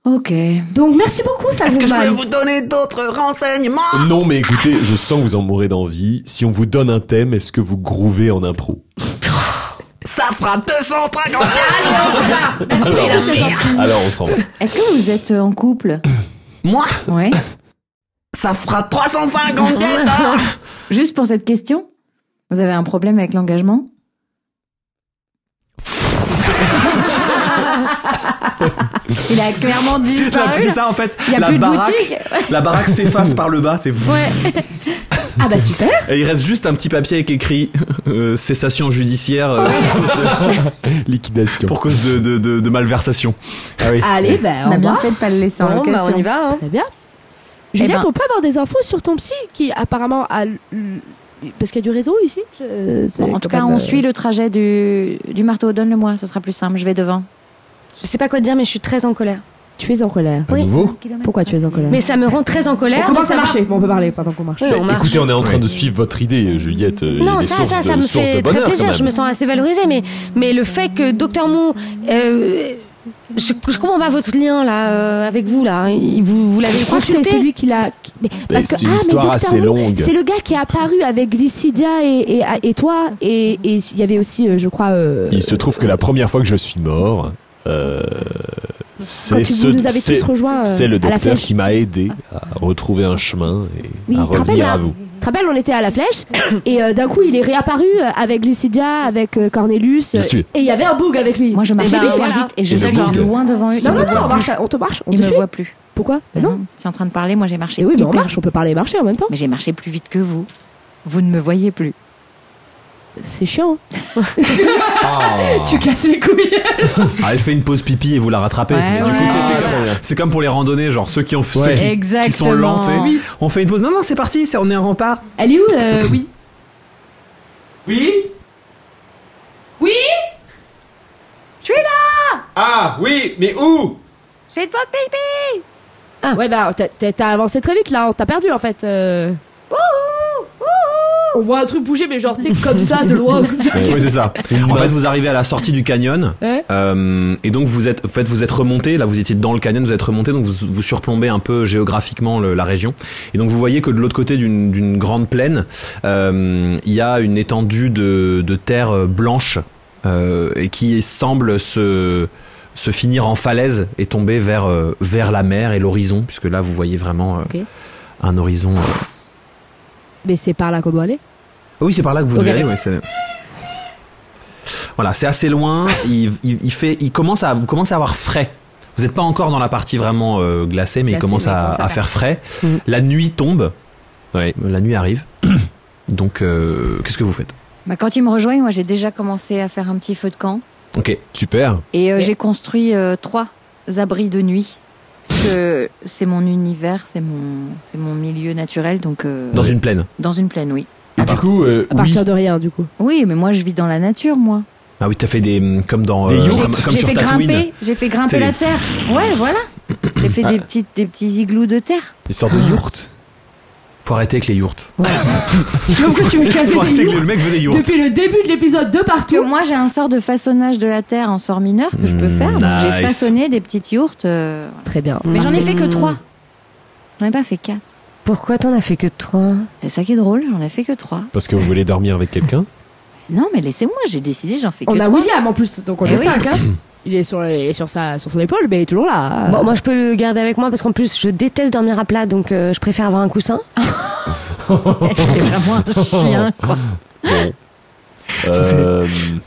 Ok. Donc merci beaucoup, ça Est-ce que je peux vous donner d'autres renseignements? Non, mais écoutez, je sens que vous en mourrez d'envie. Si on vous donne un thème, est-ce que vous grouvez en impro? Ça fera 230 ans. Alors, on s'en va. Est-ce que vous êtes en couple? Moi, Ouais. ça fera 350 ans. Juste pour cette question, vous avez un problème avec l'engagement? Il a clairement disparu. C'est ça en fait. Il y a la plus de baraque, boutique. la baraque s'efface par le bas. C'est Ouais. Ah bah super. Et il reste juste un petit papier avec écrit cessation judiciaire Liquidation. pour cause de malversation. Ah oui. Allez, bah On a au bien revoir. fait de pas le laisser en Bon, bah, location. on y va. Hein. Très bien. Juliette, ben- on peut avoir des infos sur ton psy qui apparemment a parce qu'il y a du réseau ici. C'est Bon, en tout quand cas, même, on suit le trajet du marteau. Donne-le-moi, ce sera plus simple. Je vais devant. Je sais pas quoi te dire, mais je suis très en colère. Tu es en colère. À nouveau. Pourquoi tu es en colère? Mais ça me rend très en On colère. commence de à savoir- marcher. Bon, on peut parler pendant qu'on marche. Oui, on marche. Écoutez, on est en train de suivre votre idée, Juliette. Il y a Non, des ça sources me de fait bonheur, très quand plaisir. même. Je me sens assez valorisée, mais le fait que Docteur Mou, je comprends pas votre lien là avec vous là. Vous l'avez Je crois que c'est consulté. celui qui l'a. C'est une histoire Dr. assez Who, longue. C'est le gars qui est apparu avec Glycidia et toi et il y avait aussi, je crois. Il se trouve que la première fois que je suis mort, c'est vous nous avez tous rejoints c'est le à la docteur flèche. qui m'a aidé à retrouver un chemin et Oui, à tu te rappelles, revenir là à vous. Tu te rappelles, on était à la flèche et d'un coup il est réapparu avec Glycidia, avec Cornelius Bien sûr. et il y avait un bug avec lui. Moi, je marche Et ben, hyper voilà. vite et je Et le suis bug. loin devant eux. C'est Non, Ils non, me non, voient on plus. marche, on te marche, on Ils te me suit. voient plus. Pourquoi? Ben Non. non, tu es en train de parler, moi j'ai marché Et oui, mais on hyper marche, on peut parler et marcher en même temps. Mais j'ai marché plus vite que vous. Vous ne me voyez plus. C'est chiant. Ah. Tu casses les couilles. Ah, elle fait une pause pipi et vous la rattrapez. Ouais, Mais du coup, ouais. tu sais, c'est comme pour les randonnées, genre ceux qui ont ceux qui sont Exactement. lents, tu sais. Oui. On fait une pause. Non, non, c'est parti, on est en rempart. Elle est où? Oui. Oui. Oui. Je suis là. Ah oui, mais où? Je fais une pause pipi. Ouais, bah, t'as avancé très vite là, t'as perdu en fait. On voit un truc bouger, mais genre, t'es comme ça, de loin. Comme ça. Oui, c'est ça. En fait, vous arrivez à la sortie du canyon, Ouais. et donc vous êtes remonté. Là, vous étiez dans le canyon, vous êtes remonté, donc vous surplombez un peu géographiquement la région. Et donc vous voyez que de l'autre côté d'une grande plaine, il y a une étendue de terre blanche et qui semble se finir en falaise et tomber vers la mer et l'horizon, puisque là vous voyez vraiment Ok. un horizon. Mais c'est par là qu'on doit aller. Oui, c'est par là que vous Ok. devez aller. Ouais, voilà, c'est assez loin. Vous commencez à avoir frais. Vous n'êtes pas encore dans la partie vraiment glacée, mais il commence à faire frais. La nuit tombe. Ouais. La nuit arrive. Donc, qu'est-ce que vous faites? Bah, quand ils me rejoignent, moi j'ai déjà commencé à faire un petit feu de camp. Ok. Super. Et j'ai construit 3 abris de nuit. Que c'est mon univers, c'est mon milieu naturel, donc Dans une plaine. dans une plaine, oui. Et du coup, À oui. partir de rien, du coup. Oui, mais moi je vis dans la nature, moi. Ah oui, t'as fait comme dans Des yurts. comme J'ai sur fait Tatooine. grimper, j'ai fait grimper C'est la les- terre. Ouais, voilà. J'ai fait des petits igloos de terre. Une sorte de yourte. Faut arrêter avec les yourtes. J'avoue que tu me casses Faut arrêter les que yeux. le mec veut des yourtes. Depuis le début de l'épisode de Parce que partout. moi j'ai un sort de façonnage de la terre en sort mineur que je peux faire. Donc j'ai Nice. façonné des petites yourtes. Très bien. Mais j'en ai fait que 3. J'en ai pas fait 4. Pourquoi t'en as fait que 3? C'est ça qui est drôle, j'en ai fait que 3. Parce que vous voulez dormir avec quelqu'un. Non, mais laissez-moi, j'ai décidé, j'en fais que On a 3. William en plus, donc on Eh est oui. 5. Hein. Il est sur son épaule, mais il est toujours là. Bon, moi je peux le garder avec moi parce qu'en plus je déteste dormir à plat, donc je préfère avoir un coussin. C'est vraiment un chien, quoi. Bon.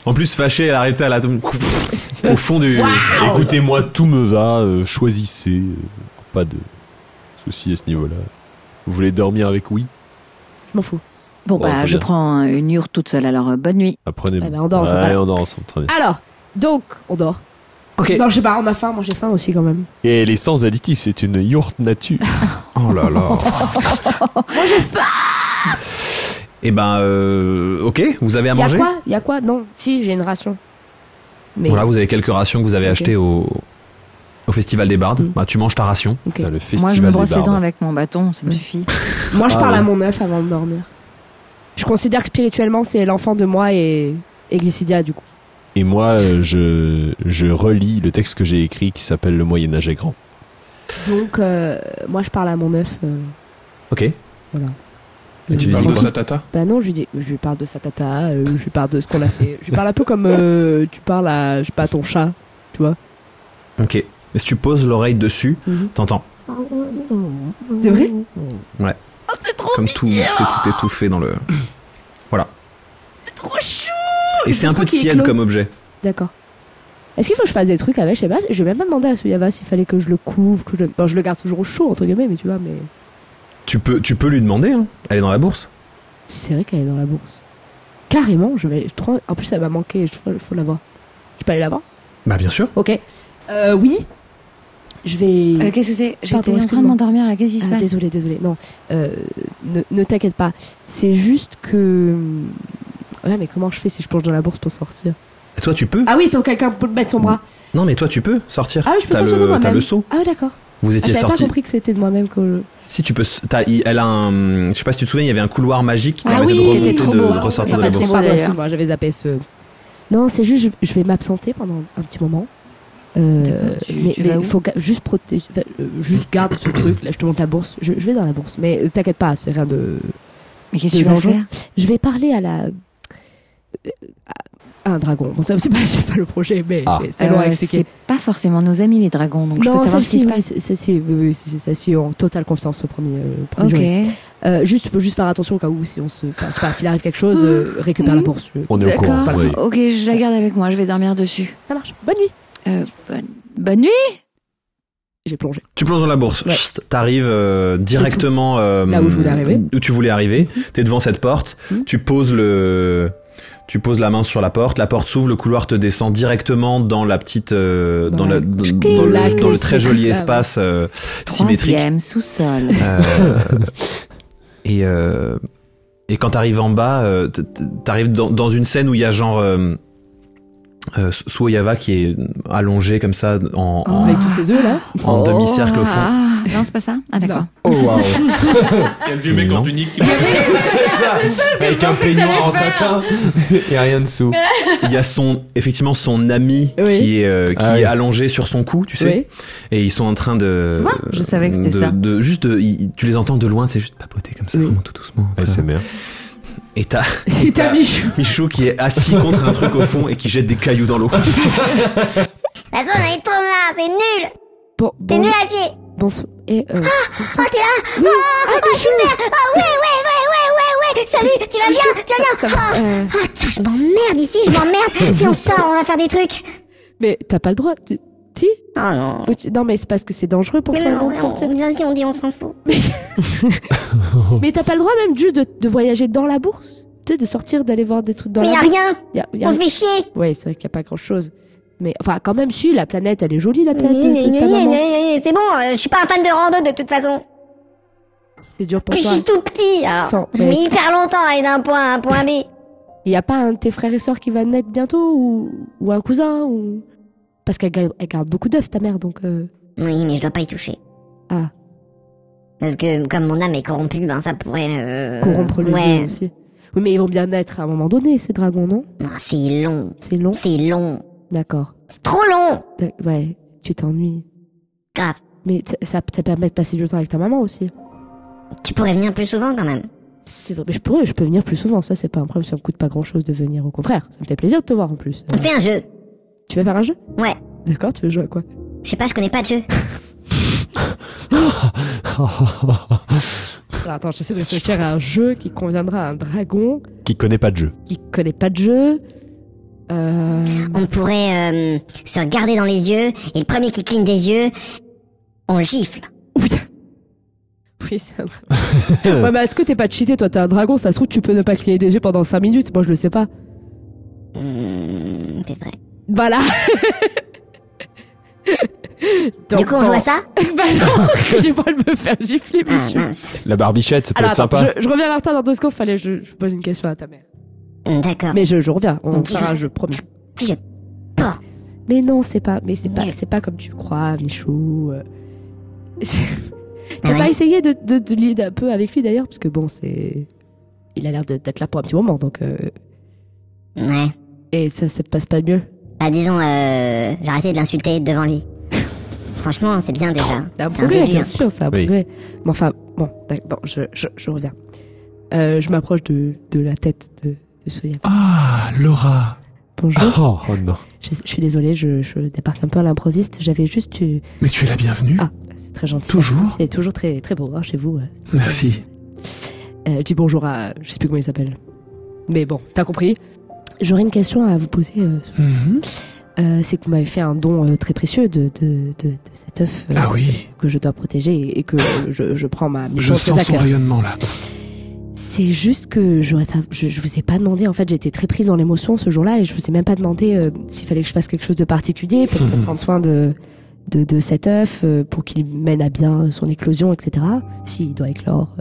En plus, fâché, elle arrive à la au fond du. Écoutez-moi, tout me va. Choisissez. Pas de souci à ce niveau-là. Vous voulez dormir avec oui? Je m'en fous. Bon, Bon, bah, très je bien. prends une yourte toute seule, alors bonne nuit. Apprenez-moi. Eh ben, on dort ensemble. Ouais, on dort ensemble, très bien. Alors, donc, on dort. Ok. Non, je sais pas, on a faim, moi j'ai faim aussi quand même. Et elle est sans additif, c'est une yourte nature. Oh là là. Moi j'ai faim. Eh ben, ok, vous avez à manger. Il y a quoi? Non, si, j'ai une ration. Mais... Voilà, vous avez quelques rations que vous avez achetées au Festival des Bardes. Bah, tu manges ta ration. Okay. Le Festival Moi, je me brosse des les dents Bardes. avec mon bâton, ça me suffit. Moi, je parle à mon œuf avant de dormir. Je considère que spirituellement, c'est l'enfant de moi et Glycidia, du coup. Et moi, je relis le texte que j'ai écrit qui s'appelle Le Moyen-Âge est grand. Donc, moi, je parle à mon œuf. Ok. Voilà. Et tu Tu parles dis de quoi? sa tata? Bah non, je lui parle de sa tata, je lui parle de ce qu'on a fait. Je lui parle un peu comme tu parles à, je sais pas, ton chat, tu vois. Ok. Et si tu poses l'oreille dessus, t'entends. C'est vrai? Ouais. Oh, c'est trop Comme tout, c'est tout étouffé dans le. Voilà. C'est trop chou. Et c'est un peu qu'il est tiède clos. comme objet. D'accord. Est-ce qu'il faut que je fasse des trucs avec? Je sais pas, je vais même pas demander à Suyava s'il fallait que je le couvre, Bon, je le garde toujours au chaud, entre guillemets, mais tu vois, mais... Tu peux lui demander, hein. Elle est dans la bourse. C'est vrai qu'elle est dans la bourse. Carrément, en plus, ça m'a manqué, faut la voir. Je peux aller la voir? Bah, bien sûr. Ok. Oui. Je vais... Qu'est-ce que c'est? J'étais Pardon, en train de excuse-moi. m'endormir là, qu'est-ce qui se passe? Désolé. Non, ne t'inquiète pas. C'est juste que... Ouais, mais comment je fais si je plonge dans la bourse pour sortir? Et toi, tu peux. Ah oui, il faut que quelqu'un mette son bras. Non, mais toi, tu peux sortir. Ah oui, je peux sortir de moi-même. T'as le seau. Ah d'accord. Vous étiez J'avais pas sorti. compris que c'était de moi-même que... Si tu peux, elle a un, je sais pas si tu te souviens, il y avait un couloir magique qui Ah permettait oui, de remonter, c'était trop de beau. ressortir de Ah, la c'est bourse. beau, d'ailleurs. excuse-moi, j'avais zappé ce... Non, c'est juste, je vais m'absenter pendant un petit moment. Mais tu vas où? faut juste protéger, juste garde ce truc. Là, je te montre la bourse. Je vais dans la bourse, mais t'inquiète pas, c'est rien de. Mais qu'est-ce que de tu vas dangereux. faire? Je vais parler à à un dragon. Bon, ça, c'est pas le projet, mais c'est long à expliquer. C'est pas forcément nos amis les dragons, donc je peux savoir ce qui se passe. Oui, c'est celle-ci en totale confiance au premier Ok. jour. Faut juste faire attention au cas où si on se, enfin, je sais pas, s'il arrive quelque chose, récupère la bourse. On est au courant. D'accord. Oui. Ok, je la garde avec moi, je vais dormir dessus. Ça marche. Bonne nuit. Bonne nuit. J'ai plongé. Tu plonges dans la bourse. Ouais. Chut, t'arrives directement là où je voulais arriver. Où tu voulais arriver. T'es devant cette porte. Tu poses la main sur la porte s'ouvre, le couloir te descend directement dans la petite, dans le très joli espace symétrique. Troisième sous-sol. Et quand t'arrives en bas, t'arrives dans une scène où il y a genre Suoyava qui est allongé comme ça Avec tous ces œufs là. en demi-cercle au fond. Ah, non, c'est pas ça? Ah, d'accord. Oh waouh. Quel vieux mec en tunique qui Avec un peignoir en satin et rien dessous. Il y a effectivement son ami Oui. qui est allongé sur son cou, tu sais. Oui. Et ils sont en train de. Je savais que c'était ça. Tu les entends de loin, c'est juste papoter comme ça, Oui. vraiment tout doucement. ASMR. Et t'as Et t'as Michou. Michou qui est assis contre un truc au fond et qui jette des cailloux dans l'eau. La zone elle est trop là, c'est nul. Bon, T'es nul à chier. bonsoir. Et Oh, t'es là. Super. Ah ouais. Salut, tu vas bien? Ah, tiens, je m'emmerde ici, Viens, on sort, on va faire des trucs. Mais t'as pas le droit. Si? Oh non. Non, mais c'est parce que c'est dangereux pour toi de sortir. Vas-y, on dit, on s'en fout. Mais t'as pas le droit même juste de voyager dans la bourse. Tu sais, de sortir, d'aller voir des trucs dans Mais la y a bourse. rien. Y a On se fait chier. Ouais, c'est vrai qu'il y a pas grand chose. Mais enfin, quand même, si, la planète, elle est jolie, la planète de ta maman. C'est bon, je suis pas un fan de rando de toute façon. C'est dur pour Puis je toi. suis tout petit, alors je mets hyper longtemps à aller d'un point à un point B. Y a pas un de tes frères et sœurs qui va naître bientôt ou un cousin ou... Parce qu'elle garde beaucoup d'œufs, ta mère, donc... Oui, mais je dois pas y toucher. Ah. Parce que comme mon âme est corrompue, ben ça pourrait... Corrompre les ouais. œufs aussi. Oui, mais ils vont bien naître à un moment donné, ces dragons, non? Non, c'est long. C'est long? C'est long. D'accord. C'est trop long. Ouais, tu t'ennuies. Grave. Mais ça permet de passer du temps avec ta maman aussi. Tu pourrais venir plus souvent quand même. C'est vrai, mais je peux venir plus souvent, ça c'est pas un problème, ça me coûte pas grand chose de venir, au contraire, ça me fait plaisir de te voir en plus. On fait un jeu. Tu veux faire un jeu? Ouais. D'accord, tu veux jouer à quoi? Je sais pas, je connais pas de jeu. Alors, attends, j'essaie de réfléchir à un jeu qui conviendra à un dragon Qui connaît pas de jeu. qui connaît pas de jeu. On pourrait se regarder dans les yeux et le premier qui cligne des yeux, on le gifle. Oui, c'est un dragon. Ouais, mais est-ce que t'es pas cheaté, toi? T'es un dragon, ça se trouve, tu peux ne pas cligner des yeux pendant 5 minutes. Moi, je le sais pas. C'est vrai. Voilà. Du coup, on joue à ça? Bah non, j'ai pas de me faire gifler, Michou. La barbichette, ça peut Alors, être sympa. je reviens vers toi dans 2 secondes, fallait je pose une question à ta mère. D'accord. Mais je reviens, on fera un jeu, promis. Je pas. Mais non, c'est pas comme tu crois, Michou. T'as pas essayé de lead un peu avec lui d'ailleurs, parce que bon, il a l'air d'être là pour un petit moment, donc. Ouais. Et ça se passe pas mieux. Bah disons, j'ai arrêté de l'insulter devant lui. Franchement, c'est bien déjà. C'est un C'est progrès, début, bien hein. sûr, c'est un Oui. progrès. Mais enfin, bon, je reviens. Je m'approche de la tête de Soya. Ah, Laura. Bonjour. Oh non. Je suis désolée, je débarque un peu à l'improviste. J'avais juste Mais tu es la bienvenue. Ah, c'est très gentil. Toujours. C'est toujours très, très beau hein, chez vous. Merci. Je dis bonjour à... Je sais plus comment il s'appelle. Mais bon, t'as compris. J'aurais une question à vous poser. C'est que vous m'avez fait un don très précieux de cet œuf Ah oui. que je dois protéger et que je prends ma mission Je très sens à son cœur. rayonnement là. C'est juste que je vous ai pas demandé, en fait j'étais très prise dans l'émotion ce jour-là et je vous ai même pas demandé s'il fallait que je fasse quelque chose de particulier pour prendre soin de cet œuf, pour qu'il mène à bien son éclosion, etc. S'il doit éclore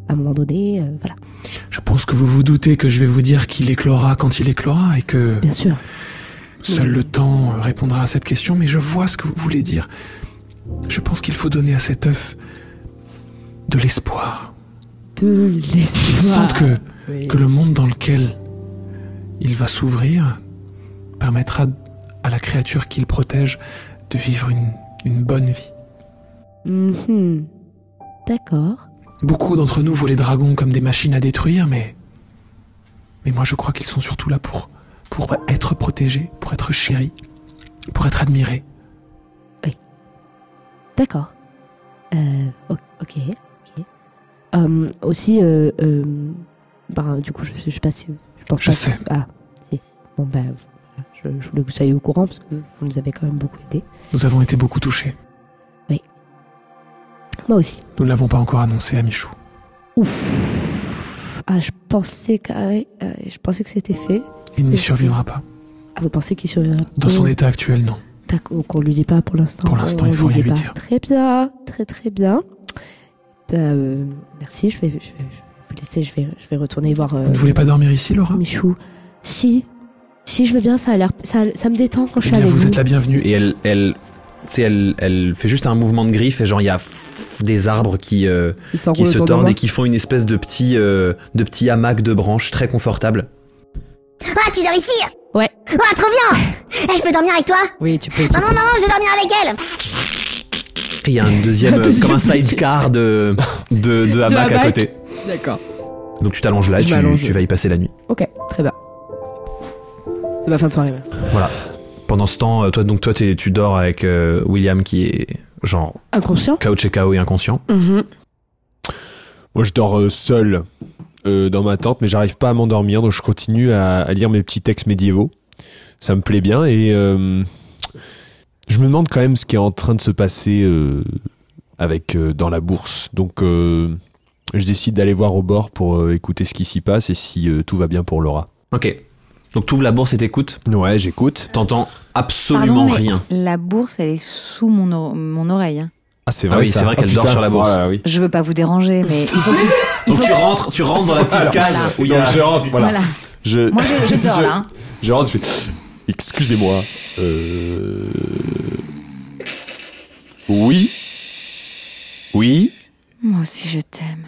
à un moment donné, voilà. Je pense que vous vous doutez que je vais vous dire qu'il éclora quand il éclora et que Bien sûr. seul le temps répondra à cette question, mais je vois ce que vous voulez dire. Je pense qu'il faut donner à cet œuf de l'espoir. De Qu'il l'espoir. sente que Oui. le monde dans lequel il va s'ouvrir permettra à la créature qu'il protège de vivre une bonne vie. Mhm. D'accord. Beaucoup d'entre nous voient les dragons comme des machines à détruire, mais moi je crois qu'ils sont surtout là pour être protégés, pour être chéris, pour être admirés. D'accord. Ok. Aussi, du coup, je sais pas si... pense Je pas sais. que- Ah, si. Bon, voilà. Je voulais que vous soyez au courant parce que vous nous avez quand même beaucoup aidés. Nous avons été beaucoup touchés. Moi aussi. Nous ne l'avons pas encore annoncé à Michou. Ouf. Ah, je pensais que c'était fait. Il n'y survivra pas. Ah, vous pensez qu'il survivra Dans son état actuel, non. D'accord, qu'on lui dit pas pour l'instant. Pour l'instant, On il faut lui rien dit lui pas. dire. Très bien, très bien. Merci, je vais vous laisser, je vais retourner voir. Vous ne voulez pas dormir ici, Laura? Michou. Si, je veux bien, ça me détend quand je Eh suis bien, avec vous vous. êtes la bienvenue. Et elle fait juste un mouvement de griffe et genre il y a des arbres qui s'enroulent se autour de tordent moi. et qui font une espèce de petit hamac de branches très confortable. Ah, tu dors ici? Ouais. Ah, trop bien! Je peux dormir avec toi? Oui, tu peux. Maman, je vais dormir avec elle! Et il y a un deuxième, comme un sidecar de hamac à hamac. côté. D'accord. Donc tu t'allonges là et Je m'allonge. tu vas y passer la nuit. Ok, très bien. C'était ma fin de soirée, merci. Voilà. Pendant ce temps, toi tu dors avec William qui est genre Inconscient. couch et KO et inconscient. Moi, je dors seul dans ma tente, mais j'arrive pas à m'endormir, donc je continue à lire mes petits textes médiévaux. Ça me plaît bien et je me demande quand même ce qui est en train de se passer dans la bourse. Donc, je décide d'aller voir au bord pour écouter ce qui s'y passe et si tout va bien pour Laura. Ok. Donc t'ouvres la bourse et t'écoutes. Ouais, j'écoute. T'entends absolument Pardon, mais rien. La bourse, elle est sous mon oreille. Hein. Ah, c'est Ah vrai, oui, ça. c'est vrai qu'elle dort putain. sur la bourse. Voilà, oui. Je veux pas vous déranger, mais il faut que... Donc tu rentres dans la petite case où il y a... Donc, je rentre, voilà. Voilà. Je, Moi, je dors là. Hein. Je rentre, je fais... Excusez-moi. Oui. Oui. Moi aussi, je t'aime.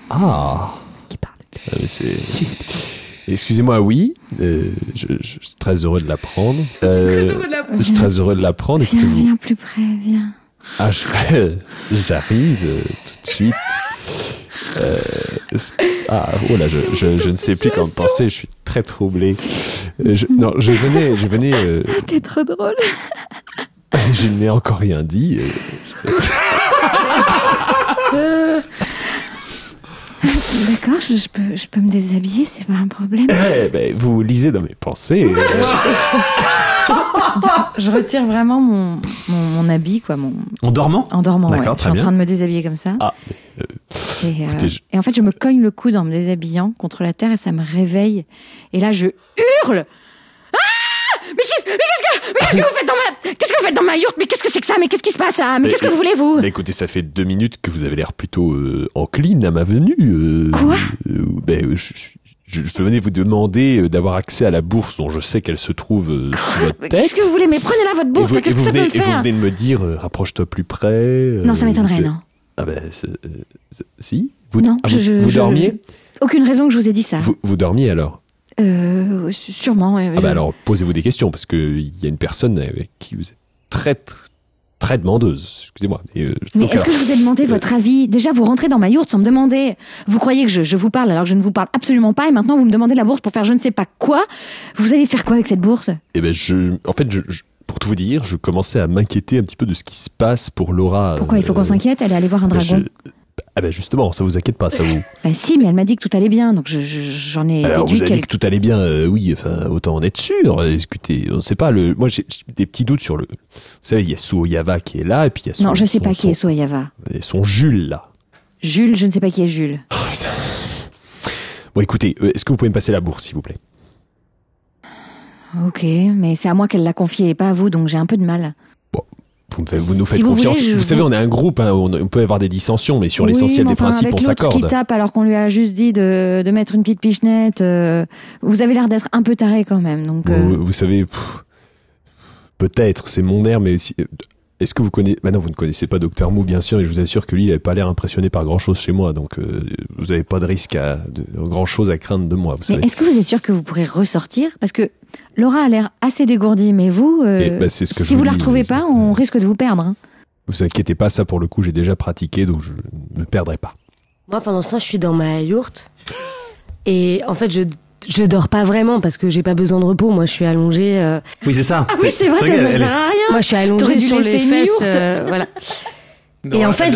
Ah. Qui parle. Mais c'est... Excusez-moi, oui. Je suis très heureux de l'apprendre. Je suis très heureux de l'apprendre. Viens plus près, viens. Ah, j'arrive tout de suite. Oh là, je ne sais plus comment penser. Je suis très troublé. Je venais. T'es trop drôle. Je n'ai encore rien dit. D'accord, je peux me déshabiller, c'est pas un problème. Vous lisez dans mes pensées. Je retire vraiment mon habit, quoi. En dormant? En dormant, ouais. D'accord, Je suis très en bien. train de me déshabiller comme ça. Ah, écoutez, Et en fait, je me cogne le coude en me déshabillant contre la terre et ça me réveille. Et là, je hurle. Ah! Mais qu'est-ce que vous faites dans ma... Qu'est-ce que vous faites dans ma yourte? Mais qu'est-ce que c'est que ça? Mais qu'est-ce qui se passe là? Mais qu'est-ce que vous voulez, vous? Écoutez, ça fait 2 minutes que vous avez l'air plutôt encline à ma venue. Quoi? Je venais vous demander d'avoir accès à la bourse dont je sais qu'elle se trouve sous votre tête. Qu'est-ce que vous voulez? Mais prenez là votre bourse, qu'est-ce que ça peut me Et vous faire? venez de me dire, rapproche-toi plus près. Non, ça m'étonnerait, non. Ah si. Non, vous dormiez? Aucune raison que je vous ai dit ça. Vous dormiez alors? Sûrement. Alors, posez-vous des questions, parce qu'il y a une personne avec qui vous êtes très demandeuse. Excusez-moi. Mais est-ce que je vous ai demandé votre avis? Déjà, vous rentrez dans ma yourte sans me demander. Vous croyez que je vous parle alors que je ne vous parle absolument pas, et maintenant vous me demandez la bourse pour faire je ne sais pas quoi? Vous allez faire quoi avec cette bourse? Pour tout vous dire, je commençais à m'inquiéter un petit peu de ce qui se passe pour Laura. Pourquoi il faut qu'on s'inquiète? Elle est allée voir un dragon. Justement, ça vous inquiète pas, ça vous? Si, mais elle m'a dit que tout allait bien, donc j'en ai Alors, déduit vous avez dit que tout allait bien, oui, enfin, autant en être sûr. Écoutez, on ne sait pas, moi j'ai des petits doutes sur Vous savez, il y a Suoyava qui est là, et puis il y a Non, je sais pas qui est Suoyava. Et son Jules, là. Jules, je ne sais pas qui est Jules. Oh, putain. Bon, écoutez, est-ce que vous pouvez me passer la bourse, s'il vous plaît? Ok, mais c'est à moi qu'elle l'a confié et pas à vous, donc j'ai un peu de mal. Vous nous faites confiance. Vous savez, on est un groupe, hein, on peut avoir des dissensions, mais sur l'essentiel des principes, on s'accorde. Avec l'autre qui tape alors qu'on lui a juste dit de mettre une petite pichenette, vous avez l'air d'être un peu taré quand même. Donc, vous savez, peut-être, c'est mon air, mais aussi... Est-ce que vous connaissez... non, vous ne connaissez pas Dr Mou, bien sûr, et je vous assure que lui, il n'avait pas l'air impressionné par grand-chose chez moi, donc vous n'avez pas de risque grand-chose à craindre de moi. Vous savez. Est-ce que vous êtes sûr que vous pourrez ressortir? Parce que Laura a l'air assez dégourdie, mais vous, c'est ce que si vous la retrouvez pas, on risque de vous perdre. Hein. Vous inquiétez pas, ça pour le coup, j'ai déjà pratiqué, donc je ne perdrai pas. Moi, pendant ce temps, je suis dans ma yourte, et en fait, je dors pas vraiment parce que j'ai pas besoin de repos. Moi, je suis allongée. Oui, c'est ça. Ah oui, c'est vrai, ça sert à rien. Moi, je suis allongée sur les fesses. Voilà. Et en fait,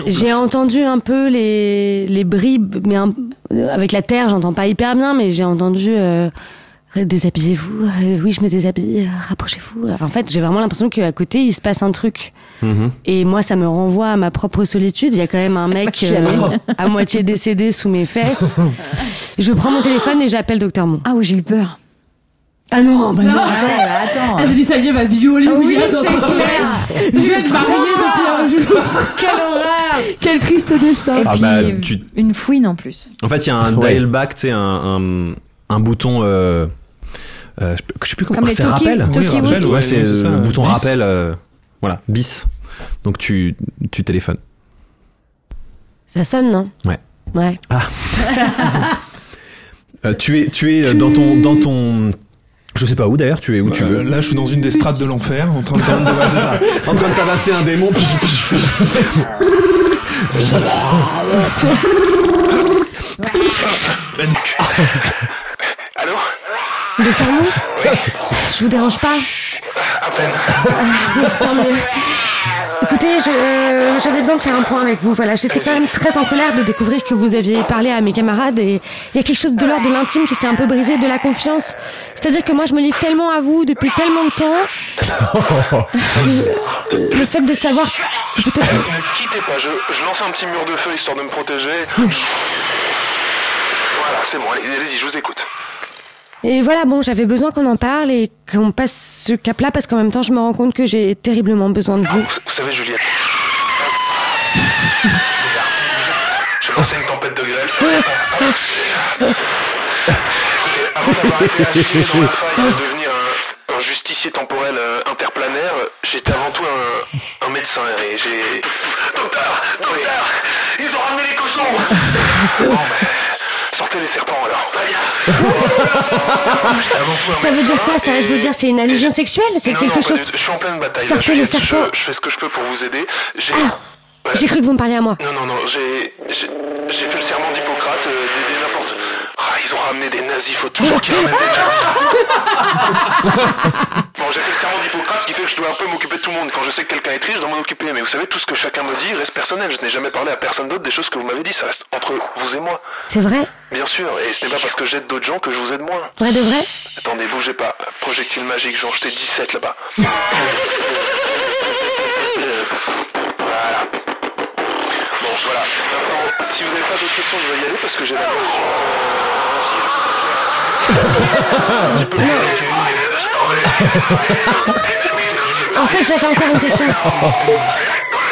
j'ai entendu un peu les bribes, mais avec la terre, j'entends pas hyper bien, mais j'ai entendu déshabillez-vous. Oui, je me déshabille. Rapprochez-vous. En fait, j'ai vraiment l'impression qu'à côté, il se passe un truc. Et moi, ça me renvoie à ma propre solitude. Il y a quand même un mec à moitié décédé sous mes fesses. Je prends mon téléphone et j'appelle Dr Mou. Ah oui, j'ai eu peur. Ah non, bah non. Attends. Elle s'est dit, ça y est, va violer William dans son sommeil. Je vais être mariée depuis un jour. Quelle horreur. Quel triste dessin. Et puis, une fouine en plus. En fait, il y a un dial back, tu sais, un bouton... je sais plus comment... Comme les c'est rappel. Toki-Woki. Ouais, c'est le bouton bis. rappel. Voilà, bis. Donc tu téléphones. Ça sonne, non? Ouais. Ouais. Ah. Tu es dans ton je sais pas où d'ailleurs, tu es où tu veux. Là, je suis dans une des strates de l'enfer, en train de en train de tabasser un démon. Allô? Docteur Mou? Je vous dérange pas? À peine. Tant mieux. Écoutez, j'avais besoin de faire un point avec vous. Voilà, j'étais quand même très en colère de découvrir que vous aviez parlé à mes camarades et il y a quelque chose de l'ordre de l'intime qui s'est un peu brisé, de la confiance. C'est-à-dire que moi, je me livre tellement à vous depuis tellement de temps. Le fait de savoir que peut-être... Ne quittez pas, je lance un petit mur de feu histoire de me protéger. Voilà, c'est bon, allez-y, je vous écoute. Et voilà, bon, j'avais besoin qu'on en parle et qu'on passe ce cap-là parce qu'en même temps, je me rends compte que j'ai terriblement besoin de vous. Vous savez, Juliette, j'ai lancé une tempête de grêle, ça va pas. Avant d'avoir été assigné dans la faille de devenir un justicier temporel interplanaire, j'étais avant tout un médecin et j'ai... Docteur, ils ont ramené les cochons. Bon, mais... Sortez les serpents alors. Ça veut dire quoi ça? Je veux dire, c'est une allusion sexuelle? C'est quelque chose... Je suis en pleine bataille. Sortez les serpents. Je fais ce que je peux pour vous aider. J'ai cru que vous me parliez à moi. Non, j'ai fait le serment d'Hippocrate, d'aider n'importe... ils ont ramené des nazis, faut toujours qu'ils ramènent des nazis. Bon, j'ai fait le serment d'Hippocrate, ce qui fait que je dois un peu m'occuper de tout le monde. Quand je sais que quelqu'un est triste, je dois m'en occuper. Mais vous savez, tout ce que chacun me dit reste personnel. Je n'ai jamais parlé à personne d'autre des choses que vous m'avez dit. Ça reste entre vous et moi. C'est vrai? Bien sûr, et ce n'est pas parce que j'aide d'autres gens que je vous aide moins. Vrai de vrai? Attendez, bougez pas. Projectile magique, j'en jetais 17 là-bas. Voilà. Bon, voilà. Maintenant, si vous n'avez pas d'autres questions, je vais y aller parce que j'ai la question. Un petit peu plus. En fait, j'avais encore une question.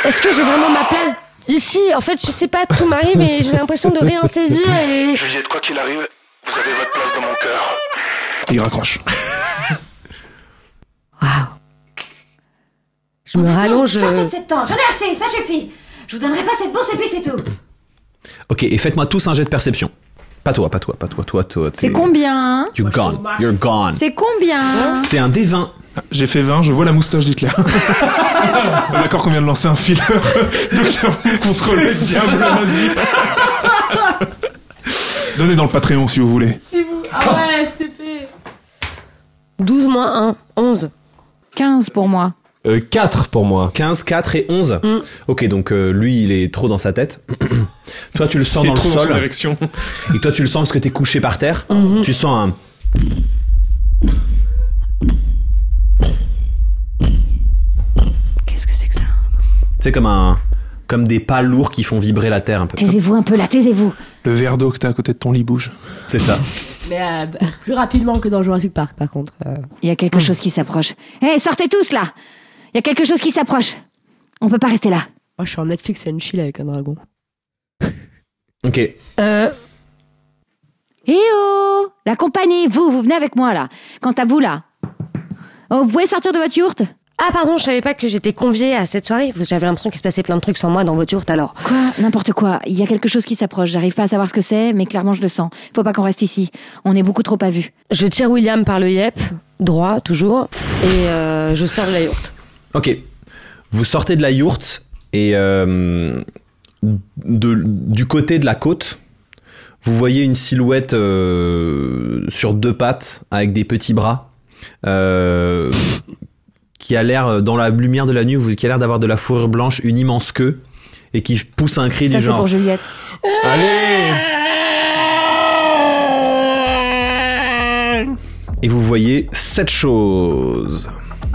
Est-ce que j'ai vraiment ma place ici? En fait, je sais pas, tout m'arrive et j'ai l'impression de rien saisir et... Juliette, quoi qu'il arrive, vous avez votre place dans mon cœur. Il raccroche. Waouh. Je me rallonge. Sortez de cette tente, j'en ai assez, ça suffit. Je vous donnerai pas cette bourse et puis c'est tout. Ok, et faites-moi tous un jet de perception. Pas toi. C'est combien? You're gone. C'est combien? C'est un D20. J'ai fait 20, je vois la moustache d'Hitler. D'accord qu'on vient de lancer un filler. Donc contre le diable nazi. Donnez dans le Patreon si vous voulez. Si vous... Ah ouais, STP. 12 moins 1, 11. 15 pour moi. 4 pour moi. 15, 4 et 11. Ok, donc lui, il est trop dans sa tête. Toi, tu le sens Il est dans le trop sol. dans son érection. Et toi, tu le sens parce que t'es couché par terre. Tu sens un... Qu'est-ce que c'est que ça? C'est comme des pas lourds qui font vibrer la terre un peu. Taisez-vous un peu là, taisez-vous. Le verre d'eau que t'as à côté de ton lit bouge. C'est ça. Mais plus rapidement que dans Jurassic Park, par contre. Il y a quelque chose qui s'approche. Hé, sortez tous là. Il y a quelque chose qui s'approche. On peut pas rester là. Moi, je suis en Netflix and chill avec un dragon. Ok. Eh oh, la compagnie, vous venez avec moi là. Quant à vous là, oh, vous pouvez sortir de votre yourte. Ah pardon, je savais pas que j'étais conviée à cette soirée. J'avais l'impression qu'il se passait plein de trucs sans moi dans votre yourte alors. Quoi? N'importe quoi. Il y a quelque chose qui s'approche. J'arrive pas à savoir ce que c'est, mais clairement je le sens. Faut pas qu'on reste ici. On est beaucoup trop à vue. Je tire William par le yep, droit toujours, et je sors de la yourte. Ok. Vous sortez de la yourte et du côté de la côte, vous voyez une silhouette sur deux pattes avec des petits bras qui a l'air, dans la lumière de la nuit, qui a l'air d'avoir de la fourrure blanche, une immense queue et qui pousse un cri Ça, du c'est genre... pour Juliette. Allez! Et vous voyez 7 choses.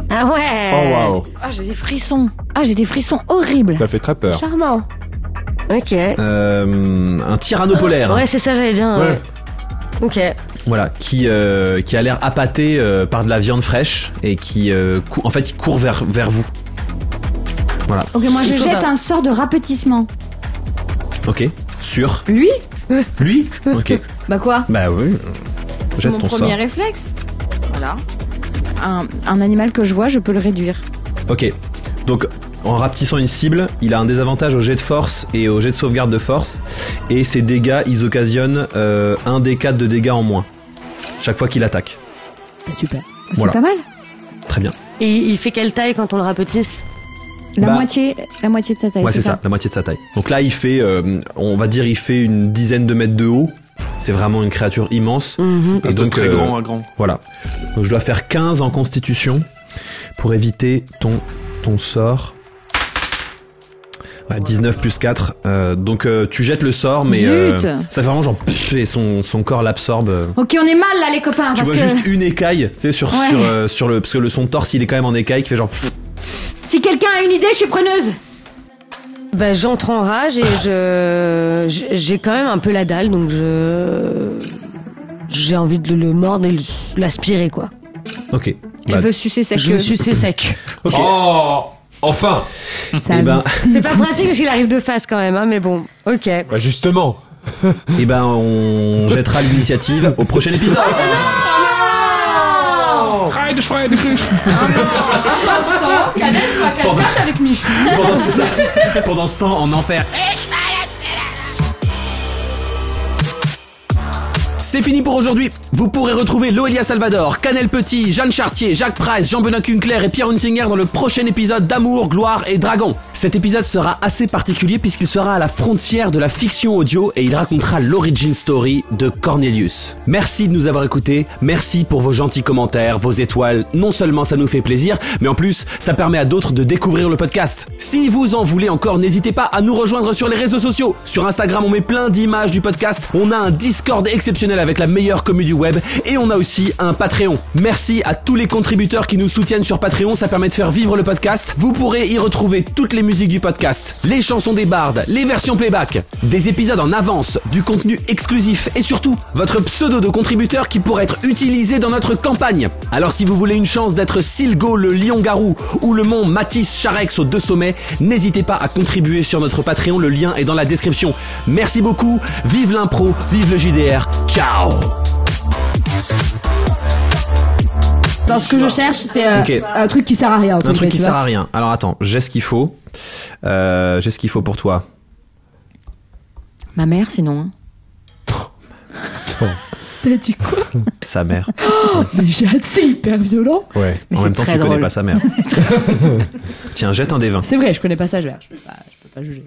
Ah ouais! Oh waouh! Ah, j'ai des frissons. Ah, j'ai des frissons horribles. Ça fait très peur. Charmant. Ok. Un tyranno-polaire. Ouais, c'est ça, j'allais dire. Ouais. Ok. Voilà, qui a l'air appâté par de la viande fraîche et qui, en fait, il court vers vous. Voilà. Ok, moi je jette un sort de rapetissement. Ok. Sur Lui? lui. Ok. Bah quoi? Bah oui. Jette Mon ton premier sort. réflexe. Voilà. Un animal que je vois, je peux le réduire. Ok. Donc, en rapetissant une cible, il a un désavantage au jet de force et au jet de sauvegarde de force. Et ses dégâts, ils occasionnent 1 des 4 de dégâts en moins. Chaque fois qu'il attaque. Super. C'est Voilà. pas mal. Très bien. Et il fait quelle taille quand on le rapetisse? La Bah, moitié de sa taille. Ouais, c'est ça, la moitié de sa taille. Donc là, il fait, on va dire, il fait une dizaine de mètres de haut. C'est vraiment une créature immense. Mm-hmm. Et donc, très grand à grand. Voilà. Donc je dois faire 15 en constitution pour éviter ton sort. Ouais, 19 plus 4. Donc tu jettes le sort, mais ça fait vraiment genre pff, et son corps l'absorbe. Ok, on est mal là, les copains. Tu parce vois que juste une écaille, tu sais, sur le, parce que son torse il est quand même en écaille, qui fait genre. Pff. si quelqu'un a une idée, je suis preneuse. Bah, j'entre en rage et j'ai quand même un peu la dalle, donc j'ai envie de le mordre et l'aspirer, quoi. Ok. Elle veut sucer sa queue. Je veux sucer sec. Ok. Oh! Enfin! Et ben, C'est pas pratique parce qu'il arrive de face quand même, hein, mais bon, ok. Bah justement. et ben, on jettera l'initiative au prochain épisode. Canel joue à cache-cache avec Michou. Pendant ce temps, en enfer. C'est fini pour aujourd'hui. Vous pourrez retrouver Loelia Salvador, Canel Petit, Jeanne Chartier, Jacques Price, Jean-Benoît Kunkler et Pierre Hunsinger dans le prochain épisode d'Amour, Gloire et Dragon. Cet épisode sera assez particulier puisqu'il sera à la frontière de la fiction audio et il racontera l'origin story de Cornelius. Merci de nous avoir écoutés, merci pour vos gentils commentaires, vos étoiles. Non seulement ça nous fait plaisir, mais en plus, ça permet à d'autres de découvrir le podcast. Si vous en voulez encore, n'hésitez pas à nous rejoindre sur les réseaux sociaux. Sur Instagram, on met plein d'images du podcast. On a un Discord exceptionnel avec la meilleure commu du web et on a aussi un Patreon. Merci à tous les contributeurs qui nous soutiennent sur Patreon, ça permet de faire vivre le podcast. Vous pourrez y retrouver toutes les musiques du podcast, les chansons des bardes, les versions playback, des épisodes en avance, du contenu exclusif et surtout votre pseudo de contributeur qui pourrait être utilisé dans notre campagne. Alors si vous voulez une chance d'être Silgo le lion-garou ou le mont Matisse Charex aux 2 sommets, n'hésitez pas à contribuer sur notre Patreon, le lien est dans la description. Merci beaucoup, vive l'impro, vive le JDR, ciao. Dans ce que je cherche, c'est un truc qui sert à rien. Un truc qui sert à rien. Alors attends, j'ai ce qu'il faut. J'ai ce qu'il faut pour toi. Ma mère, sinon. T'as dit quoi? Sa mère. Oh, mais Jade, c'est hyper violent. Ouais. Mais en même temps, tu drôle. connais pas sa mère. Tiens, jette un des 20. C'est vrai, je connais pas ça, je peux pas juger.